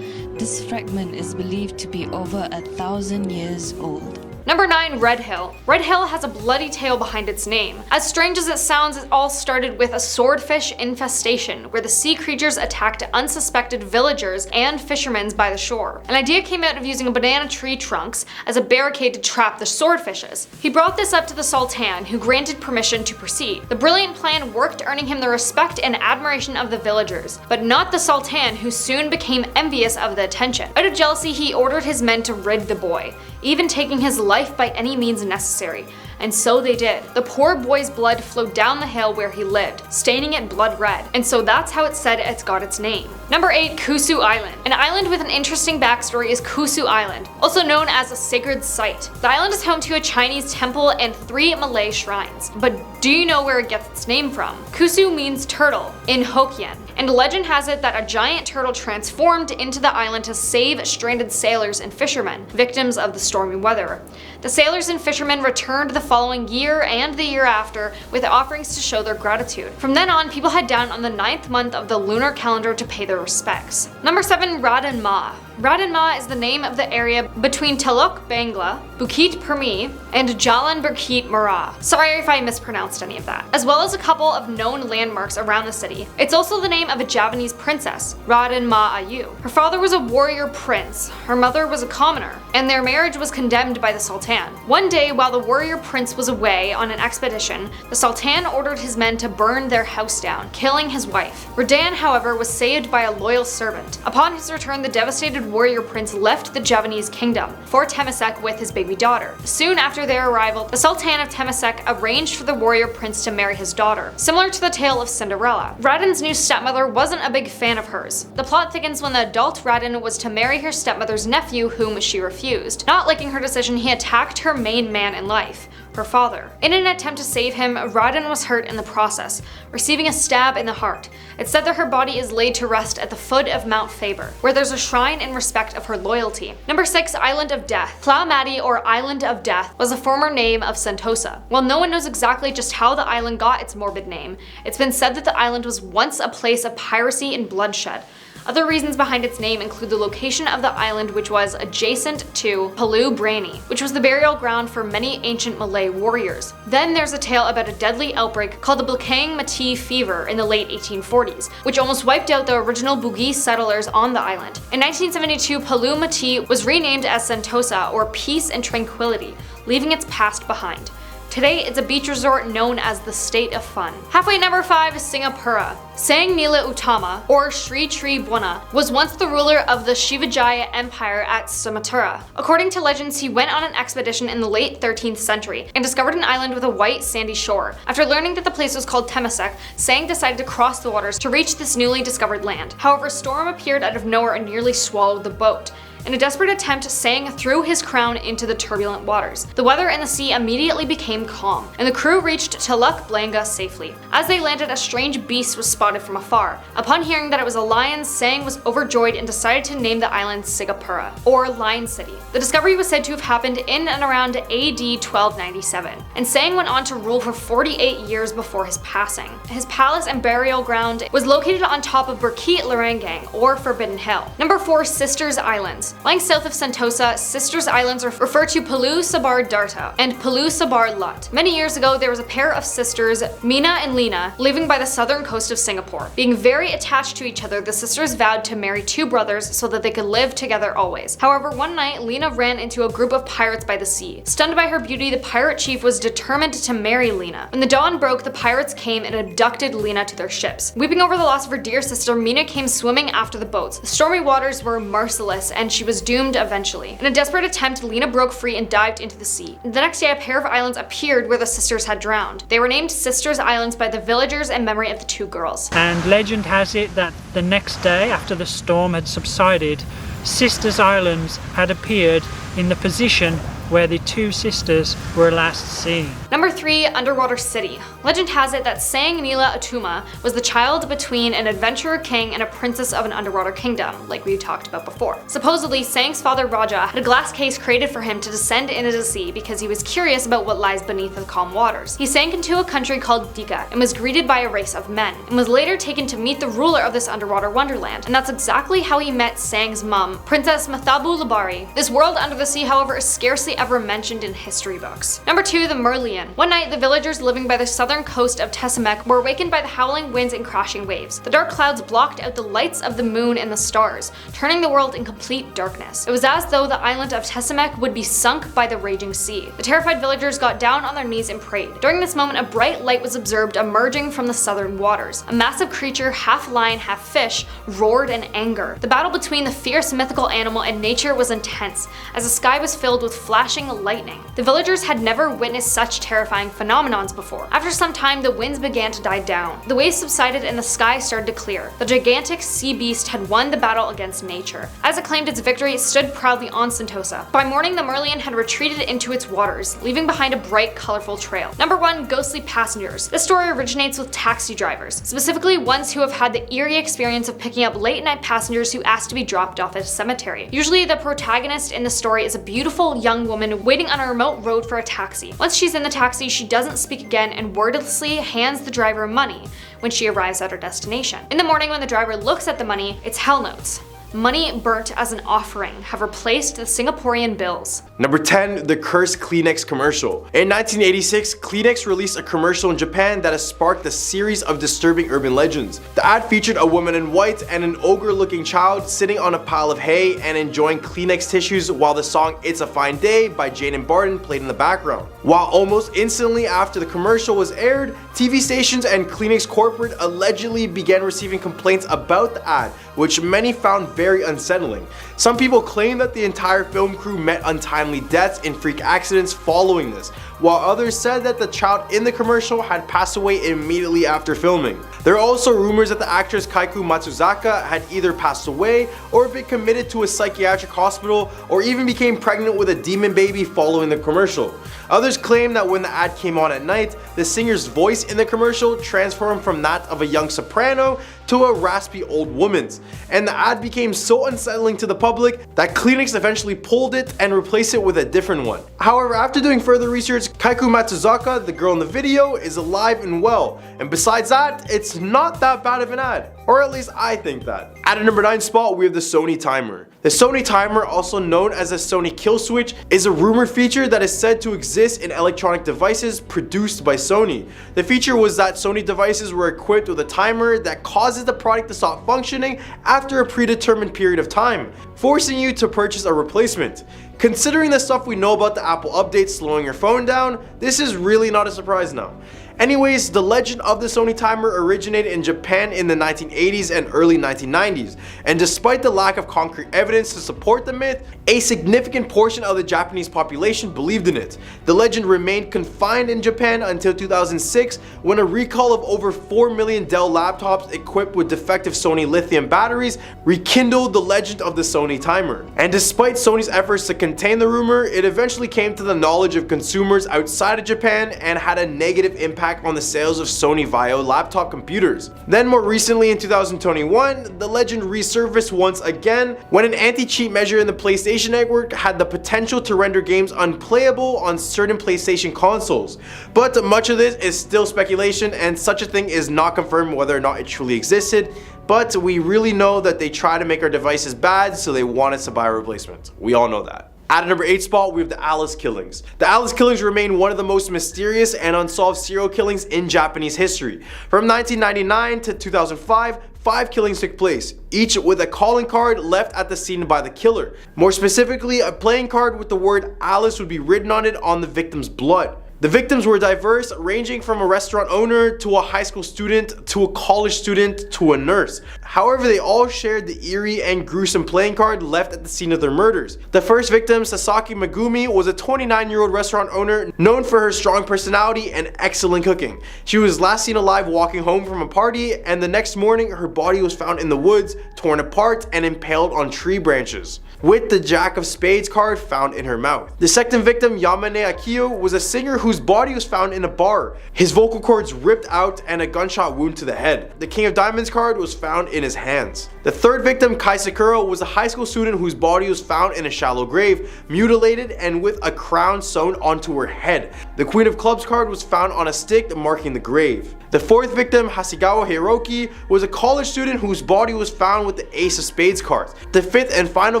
this fragment is believed to be over 1,000 years old. Number 9, Red Hill. Red Hill has a bloody tale behind its name. As strange as it sounds, it all started with a swordfish infestation, where the sea creatures attacked unsuspected villagers and fishermen by the shore. An idea came out of using banana tree trunks as a barricade to trap the swordfishes. He brought this up to the Sultan, who granted permission to proceed. The brilliant plan worked, earning him the respect and admiration of the villagers, but not the Sultan, who soon became envious of the attention. Out of jealousy, he ordered his men to rid the boy, even taking his life by any means necessary. and so they did. The poor boy's blood flowed down the hill where he lived, staining it blood red, and so that's how it's said it's got its name. Number 8. Kusu Island. An island with an interesting backstory is Kusu Island, also known as a sacred site. The island is home to a Chinese temple and 3 Malay shrines. But do you know where it gets its name from? Kusu means turtle in Hokkien, and legend has it that a giant turtle transformed into the island to save stranded sailors and fishermen, victims of the stormy weather. The sailors and fishermen returned the following year and the year after with offerings to show their gratitude. From then on, people head down on the 9th month of the lunar calendar to pay their respects. Number 7. Radin Ma. Radin Ma is the name of the area between Teluk Bangla, Bukit Permi, and Jalan Bukit Merah. Sorry if I mispronounced any of that. As well as a couple of known landmarks around the city. It's also the name of a Javanese princess, Radin Ma Ayu. Her father was a warrior prince, her mother was a commoner, and their marriage was condemned by the Sultan. One day, while the warrior prince was away on an expedition, the Sultan ordered his men to burn their house down, killing his wife. Radin, however, was saved by a loyal servant. Upon his return, the devastated warrior prince left the Javanese kingdom for Temasek with his baby daughter. Soon after their arrival, the Sultan of Temasek arranged for the warrior prince to marry his daughter, similar to the tale of Cinderella. Radin's new stepmother wasn't a big fan of hers. The plot thickens when the adult Radin was to marry her stepmother's nephew, whom she refused. Not liking her decision, he attacked her main man in life, her father. In an attempt to save him, Radin was hurt in the process, receiving a stab in the heart. It's said that her body is laid to rest at the foot of Mount Faber, where there's a shrine in respect of her loyalty. Number 6. Island of Death. Tlaumati, or Island of Death, was a former name of Sentosa. While no one knows exactly just how the island got its morbid name, it's been said that the island was once a place of piracy and bloodshed. Other reasons behind its name include the location of the island, which was adjacent to Palu Brani, which was the burial ground for many ancient Malay warriors. Then there's a tale about a deadly outbreak called the Blakang Mati fever in the late 1840s, which almost wiped out the original Bugis settlers on the island. In 1972, Palu Mati was renamed as Sentosa, or Peace and Tranquility, leaving its past behind. Today, it's a beach resort known as the State of Fun. Halfway number 5 is Singapura. Sang Nila Utama, or Sri Tribhuwana, was once the ruler of the Shivajaya Empire at Sumatra. According to legends, he went on an expedition in the late 13th century and discovered an island with a white sandy shore. After learning that the place was called Temasek, Sang decided to cross the waters to reach this newly discovered land. However, a storm appeared out of nowhere and nearly swallowed the boat. In a desperate attempt, Sang threw his crown into the turbulent waters. The weather and the sea immediately became calm, and the crew reached Teluk Blangah safely. As they landed, a strange beast was spotted from afar. Upon hearing that it was a lion, Sang was overjoyed and decided to name the island Sigapura, or Lion City. The discovery was said to have happened in and around AD 1297, and Sang went on to rule for 48 years before his passing. His palace and burial ground was located on top of Bukit Larangang, or Forbidden Hill. Number 4. Sisters Islands. Lying south of Sentosa, Sisters Islands refer to Palu Sabar Darta and Palu Sabar Lut. Many years ago, there was a pair of sisters, Mina and Lena, living by the southern coast of Singapore. Being very attached to each other, the sisters vowed to marry 2 brothers so that they could live together always. However, one night, Lena ran into a group of pirates by the sea. Stunned by her beauty, the pirate chief was determined to marry Lena. When the dawn broke, the pirates came and abducted Lena to their ships. Weeping over the loss of her dear sister, Mina came swimming after the boats. The stormy waters were merciless, and she was doomed eventually. In a desperate attempt, Lena broke free and dived into the sea. The next day, a pair of islands appeared where the sisters had drowned. They were named Sisters Islands by the villagers in memory of the 2 girls. And legend has it that the next day, after the storm had subsided, Sisters Islands had appeared in the position where the 2 sisters were last seen. Number 3. Underwater City. Legend has it that Sang Nila Utama was the child between an adventurer king and a princess of an underwater kingdom, like we talked about before. Supposedly, Sang's father Raja had a glass case created for him to descend into the sea because he was curious about what lies beneath the calm waters. He sank into a country called Dika and was greeted by a race of men, and was later taken to meet the ruler of this underwater wonderland. And that's exactly how he met Sang's mum, Princess Mathabu Labari. This world under the sea, however, is scarcely ever mentioned in history books. Number 2. The Merlion. One night, the villagers living by the southern coast of Tesamek were awakened by the howling winds and crashing waves. The dark clouds blocked out the lights of the moon and the stars, turning the world in complete darkness. It was as though the island of Tesamek would be sunk by the raging sea. The terrified villagers got down on their knees and prayed. During this moment, a bright light was observed emerging from the southern waters. A massive creature, half lion, half fish, roared in anger. The battle between the fierce mythical animal and nature was intense, as the sky was filled with flashing flashing lightning. The villagers had never witnessed such terrifying phenomenons before. After some time, the winds began to die down. The waves subsided and the sky started to clear. The gigantic sea beast had won the battle against nature. As it claimed its victory, it stood proudly on Sentosa. By morning, the Merlion had retreated into its waters, leaving behind a bright, colorful trail. Number 1. Ghostly passengers. This story originates with taxi drivers, specifically ones who have had the eerie experience of picking up late-night passengers who ask to be dropped off at a cemetery. Usually, the protagonist in the story is a beautiful young woman waiting on a remote road for a taxi. Once she's in the taxi, she doesn't speak again and wordlessly hands the driver money when she arrives at her destination. In the morning, when the driver looks at the money, it's hell notes. Money burnt as an offering have replaced the Singaporean bills. Number 10. The cursed Kleenex commercial. In 1986, Kleenex released a commercial in Japan that has sparked a series of disturbing urban legends. The ad featured a woman in white and an ogre-looking child sitting on a pile of hay and enjoying Kleenex tissues while the song It's a Fine Day by Jane and Barton played in the background. While almost instantly after the commercial was aired, TV stations and Kleenex corporate allegedly began receiving complaints about the ad, which many found very unsettling. Some people claim that the entire film crew met untimely deaths in freak accidents following this, while others said that the child in the commercial had passed away immediately after filming. There are also rumors that the actress Kaiku Matsuzaka had either passed away or been committed to a psychiatric hospital or even became pregnant with a demon baby following the commercial. Others claim that when the ad came on at night, the singer's voice in the commercial transformed from that of a young soprano to a raspy old woman's, and the ad became so unsettling to the public that Kleenex eventually pulled it and replaced it with a different one. However, after doing further research, Kaiku Matsuzaka, the girl in the video, is alive and well, and besides that, it's not that bad of an ad. Or at least I think that. At a number 9 spot, we have the Sony timer. The Sony timer, also known as a Sony kill switch, is a rumored feature that is said to exist in electronic devices produced by Sony. The feature was that Sony devices were equipped with a timer that causes the product to stop functioning after a predetermined period of time, forcing you to purchase a replacement. Considering the stuff we know about the Apple updates slowing your phone down, this is really not a surprise now. Anyways, the legend of the Sony timer originated in Japan in the 1980s and early 1990s, and despite the lack of concrete evidence to support the myth, a significant portion of the Japanese population believed in it. The legend remained confined in Japan until 2006, when a recall of over 4 million Dell laptops equipped with defective Sony lithium batteries rekindled the legend of the Sony timer. And despite Sony's efforts to contain the rumor, it eventually came to the knowledge of consumers outside of Japan and had a negative impact on the sales of Sony Vaio laptop computers. Then more recently in 2021, the legend resurfaced once again when an anti-cheat measure in the PlayStation Network had the potential to render games unplayable on certain PlayStation consoles. But much of this is still speculation, and such a thing is not confirmed whether or not it truly existed, but we really know that they try to make our devices bad, so they want us to buy a replacement. We all know that. At a number 8 spot, we have the Alice killings. The Alice killings remain one of the most mysterious and unsolved serial killings in Japanese history. From 1999 to 2005, 5 killings took place, each with a calling card left at the scene by the killer. More specifically, a playing card with the word Alice would be written on it on the victim's blood. The victims were diverse, ranging from a restaurant owner to a high school student to a college student to a nurse. However, they all shared the eerie and gruesome playing card left at the scene of their murders. The first victim, Sasaki Megumi, was a 29-year-old restaurant owner known for her strong personality and excellent cooking. She was last seen alive walking home from a party, and the next morning her body was found in the woods, torn apart and impaled on tree branches, with the Jack of Spades card found in her mouth. The second victim, Yamane Akio, was a singer whose body was found in a bar, his vocal cords ripped out and a gunshot wound to the head. The King of Diamonds card was found in his hands. The third victim, Kai Sakura, was a high school student whose body was found in a shallow grave, mutilated and with a crown sewn onto her head. The Queen of Clubs card was found on a stick marking the grave. The fourth victim, Hasegawa Hiroki, was a college student whose body was found with the Ace of Spades card. The fifth and final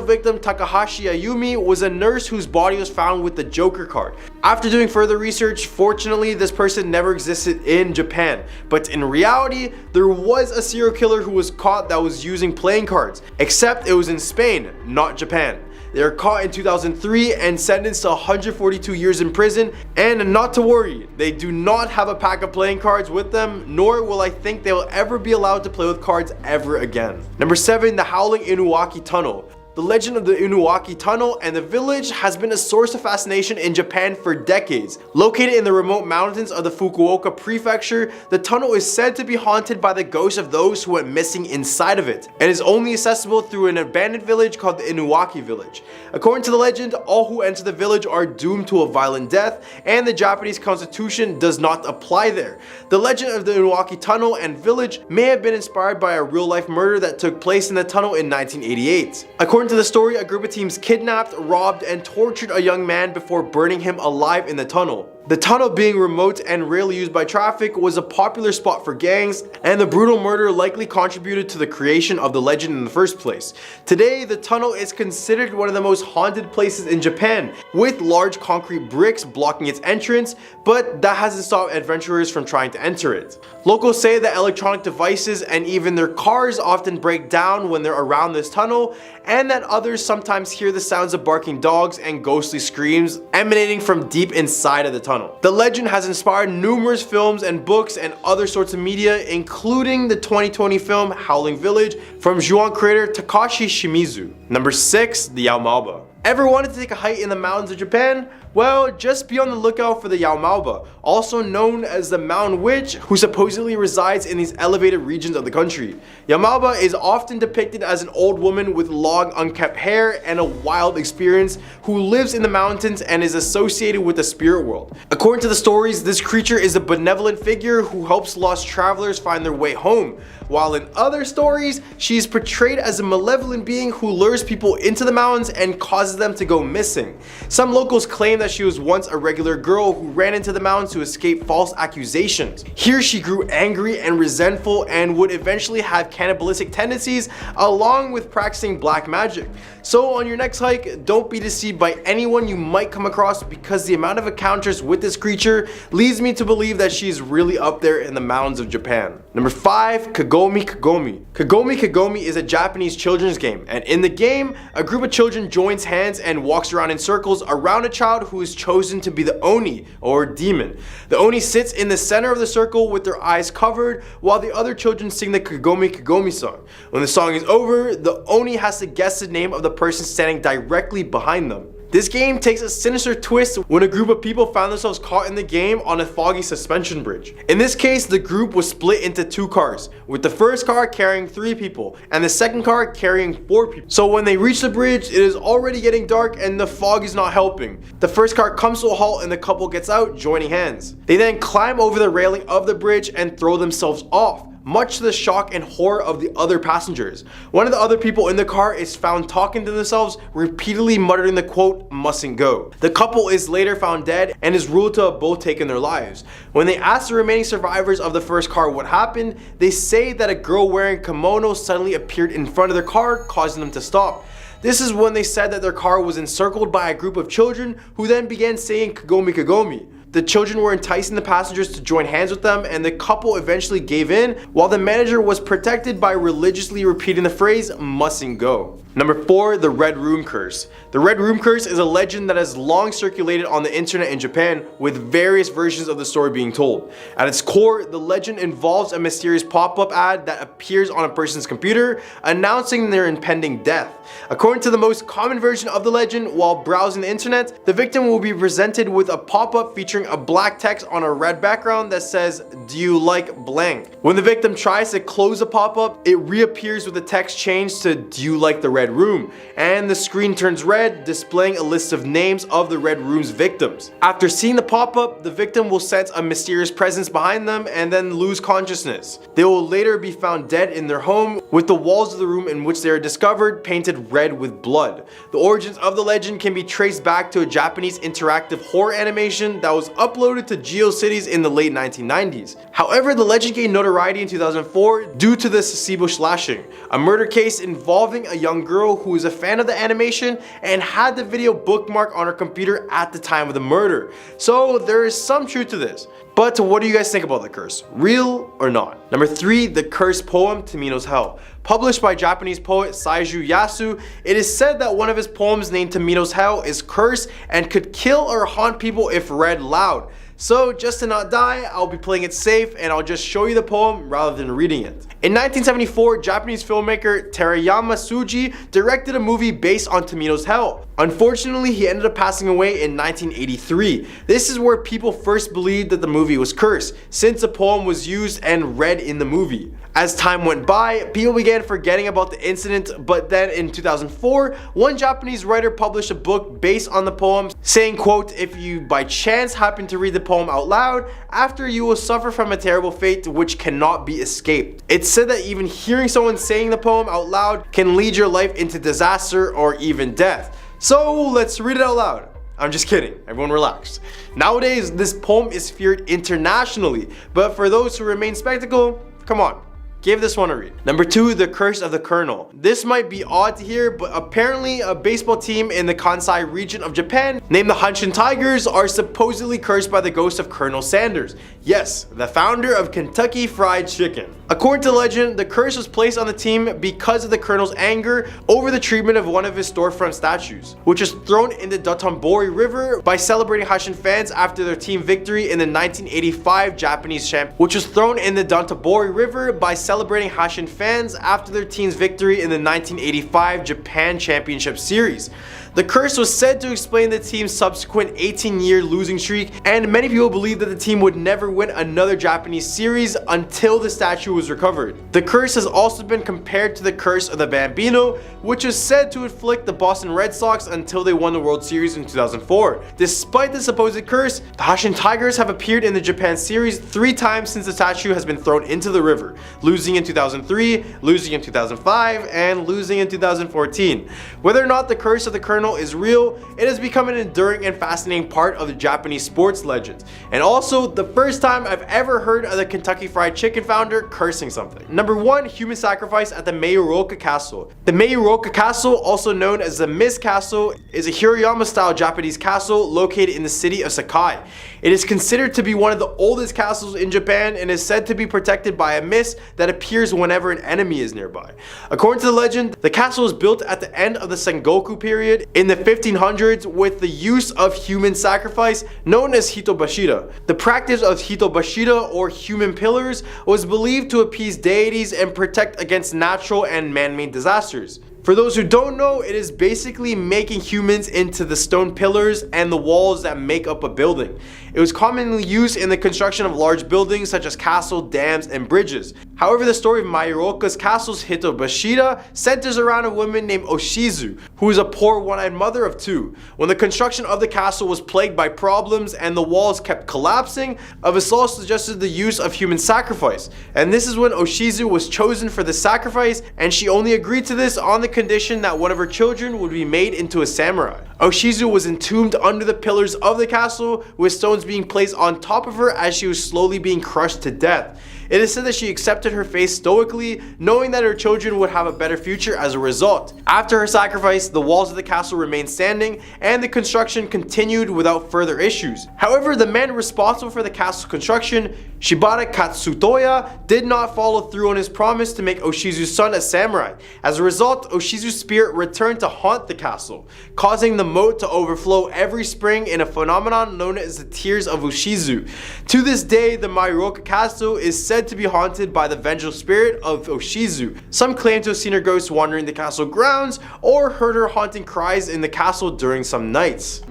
victim, Takahashi Ayumi, was a nurse whose body was found with the Joker card. After doing further research, fortunately this person never existed in Japan, but in reality there was a serial killer who was caught that was using playing cards, except it was in Spain, not Japan. They were caught in 2003 and sentenced to 142 years in prison, and not to worry, they do not have a pack of playing cards with them, nor will I think they will ever be allowed to play with cards ever again. Number 7, the Howling Inuwaki Tunnel. The legend of the Inuwaki Tunnel and the village has been a source of fascination in Japan for decades. Located in the remote mountains of the Fukuoka prefecture, the tunnel is said to be haunted by the ghosts of those who went missing inside of it, and is only accessible through an abandoned village called the Inuwaki village. According to the legend, all who enter the village are doomed to a violent death, and the Japanese constitution does not apply there. The legend of the Inuwaki Tunnel and village may have been inspired by a real-life murder that took place in the tunnel in 1988. According to the story, a group of teens kidnapped, robbed, and tortured a young man before burning him alive in the tunnel. The tunnel, being remote and rarely used by traffic, was a popular spot for gangs, and the brutal murder likely contributed to the creation of the legend in the first place. Today, the tunnel is considered one of the most haunted places in Japan, with large concrete bricks blocking its entrance, but that hasn't stopped adventurers from trying to enter it. Locals say that electronic devices and even their cars often break down when they're around this tunnel, and that others sometimes hear the sounds of barking dogs and ghostly screams emanating from deep inside of the tunnel. The legend has inspired numerous films and books and other sorts of media, including the 2020 film Howling Village from Ju-on creator Takashi Shimizu. Number 6. The Yaomaoba. Ever wanted to take a hike in the mountains of Japan? Well, just be on the lookout for the Yaomaoba, also known as the Mountain Witch, who supposedly resides in these elevated regions of the country. Yaomaoba is often depicted as an old woman with long unkempt hair and a wild experience who lives in the mountains and is associated with the spirit world. According to the stories, this creature is a benevolent figure who helps lost travelers find their way home, while in other stories, she is portrayed as a malevolent being who lures people into the mountains and causes them to go missing. Some locals claim that she was once a regular girl who ran into the mountains to escape false accusations. Here she grew angry and resentful and would eventually have cannibalistic tendencies along with practicing black magic. So on your next hike, don't be deceived by anyone you might come across, because the amount of encounters with this creature leads me to believe that she is really up there in the mountains of Japan. Number 5. Kagome Kagome. Kagome Kagome is a Japanese children's game, and in the game, a group of children joins hands and walks around in circles around a child who is chosen to be the Oni, or demon. The Oni sits in the center of the circle with their eyes covered, while the other children sing the Kagome Kagome song. When the song is over, the Oni has to guess the name of the person standing directly behind them. This game takes a sinister twist when a group of people found themselves caught in the game on a foggy suspension bridge. In this case, the group was split into 2 cars, with the first car carrying 3 people and the second car carrying 4 people. So when they reach the bridge, it is already getting dark and the fog is not helping. The first car comes to a halt and the couple gets out, joining hands. They then climb over the railing of the bridge and throw themselves off, much to the shock and horror of the other passengers. One of the other people in the car is found talking to themselves, repeatedly muttering the quote, "mustn't go." The couple is later found dead and is ruled to have both taken their lives. When they ask the remaining survivors of the first car what happened, they say that a girl wearing kimono suddenly appeared in front of their car, causing them to stop. This is when they said that their car was encircled by a group of children who then began saying Kagome Kagome. The children were enticing the passengers to join hands with them, and the couple eventually gave in, while the manager was protected by religiously repeating the phrase, "mustn't go." Number 4. The Red Room Curse. The Red Room Curse is a legend that has long circulated on the internet in Japan, with various versions of the story being told. At its core, the legend involves a mysterious pop-up ad that appears on a person's computer, announcing their impending death. According to the most common version of the legend, while browsing the internet, the victim will be presented with a pop-up featuring a black text on a red background that says, "Do you like blank?" When the victim tries to close the pop-up, it reappears with the text changed to "Do you like the red room?" and the screen turns red, displaying a list of names of the red room's victims. After seeing the pop-up, the victim will sense a mysterious presence behind them and then lose consciousness. They will later be found dead in their home, with the walls of the room in which they are discovered painted red with blood. The origins of the legend can be traced back to a Japanese interactive horror animation that was uploaded to GeoCities in the late 1990s. However, the legend gained notoriety in 2004 due to the Sasebo slashing, a murder case involving a young girl who is a fan of the animation and had the video bookmarked on her computer at the time of the murder. So there is some truth to this. But what do you guys think about the curse? Real or not? Number 3. The cursed poem Tamino's Hell. Published by Japanese poet Seiju Yasu, it is said that one of his poems named Tamino's Hell is cursed and could kill or haunt people if read loud. So just to not die, I'll be playing it safe and I'll just show you the poem rather than reading it. In 1974, Japanese filmmaker Terayama Tsuji directed a movie based on Tomino's Hell. Unfortunately, he ended up passing away in 1983. This is where people first believed that the movie was cursed, since the poem was used and read in the movie. As time went by, people began forgetting about the incident, but then in 2004, one Japanese writer published a book based on the poem, saying, quote, "If you by chance happen to read the poem out loud, after you will suffer from a terrible fate which cannot be escaped." It's said that even hearing someone saying the poem out loud can lead your life into disaster or even death. So let's read it out loud. I'm just kidding, everyone relax. Nowadays, this poem is feared internationally, but for those who remain skeptical, come on, give this one a read. Number 2, The Curse of the Colonel. This might be odd to hear, but apparently a baseball team in the Kansai region of Japan named the Hanshin Tigers are supposedly cursed by the ghost of Colonel Sanders. Yes, the founder of Kentucky Fried Chicken. According to legend, the curse was placed on the team because of the colonel's anger over the treatment of one of his storefront statues, which was thrown in the Dotonbori River by celebrating Hanshin fans after their team victory in the 1985 Japanese Championship, which was thrown in the Dotonbori River by celebrating Hanshin fans after their team's victory in the 1985 Japan Championship Series. The curse was said to explain the team's subsequent 18-year losing streak, and many people believe that the team would never win another Japanese series until the statue was recovered. The curse has also been compared to the curse of the Bambino, which is said to afflict the Boston Red Sox until they won the World Series in 2004. Despite the supposed curse, the Hanshin Tigers have appeared in the Japan Series 3 times since the statue has been thrown into the river, losing in 2003, losing in 2005, and losing in 2014. Whether or not the curse of the Colonel is real, it has become an enduring and fascinating part of the Japanese sports legends, and also the first time I've ever heard of the Kentucky Fried Chicken founder cursing something. Number 1, human sacrifice at the Meiyoroka Castle. The Meiyoroka Castle, also known as the Mist Castle, is a Hirayama-style Japanese castle located in the city of Sakai. It is considered to be one of the oldest castles in Japan and is said to be protected by a mist that appears whenever an enemy is nearby. According to the legend, the castle was built at the end of the Sengoku period in the 1500s with the use of human sacrifice known as hitobashira. The practice of hitobashira, or human pillars, was believed to appease deities and protect against natural and man-made disasters. For those who don't know, it is basically making humans into the stone pillars and the walls that make up a building. It was commonly used in the construction of large buildings such as castles, dams, and bridges. However, the story of Meiyoroka's castle's hitobashira centers around a woman named Oshizu, who is a poor one-eyed mother of 2. When the construction of the castle was plagued by problems and the walls kept collapsing, a vassal suggested the use of human sacrifice. And this is when Oshizu was chosen for the sacrifice, and she only agreed to this on the condition that one of her children would be made into a samurai. Oshizu was entombed under the pillars of the castle, with stones being placed on top of her as she was slowly being crushed to death. It is said that she accepted her fate stoically, knowing that her children would have a better future as a result. After her sacrifice, the walls of the castle remained standing, and the construction continued without further issues. However, the man responsible for the castle's construction, Shibata Katsutoya, did not follow through on his promise to make Oshizu's son a samurai. As a result, Oshizu's spirit returned to haunt the castle, causing the moat to overflow every spring in a phenomenon known as the Tears of Oshizu. To this day, the Meiyoroka Castle is said to be haunted by the vengeful spirit of Oshizu. Some claim to have seen her ghost wandering the castle grounds or heard her haunting cries in the castle during some nights.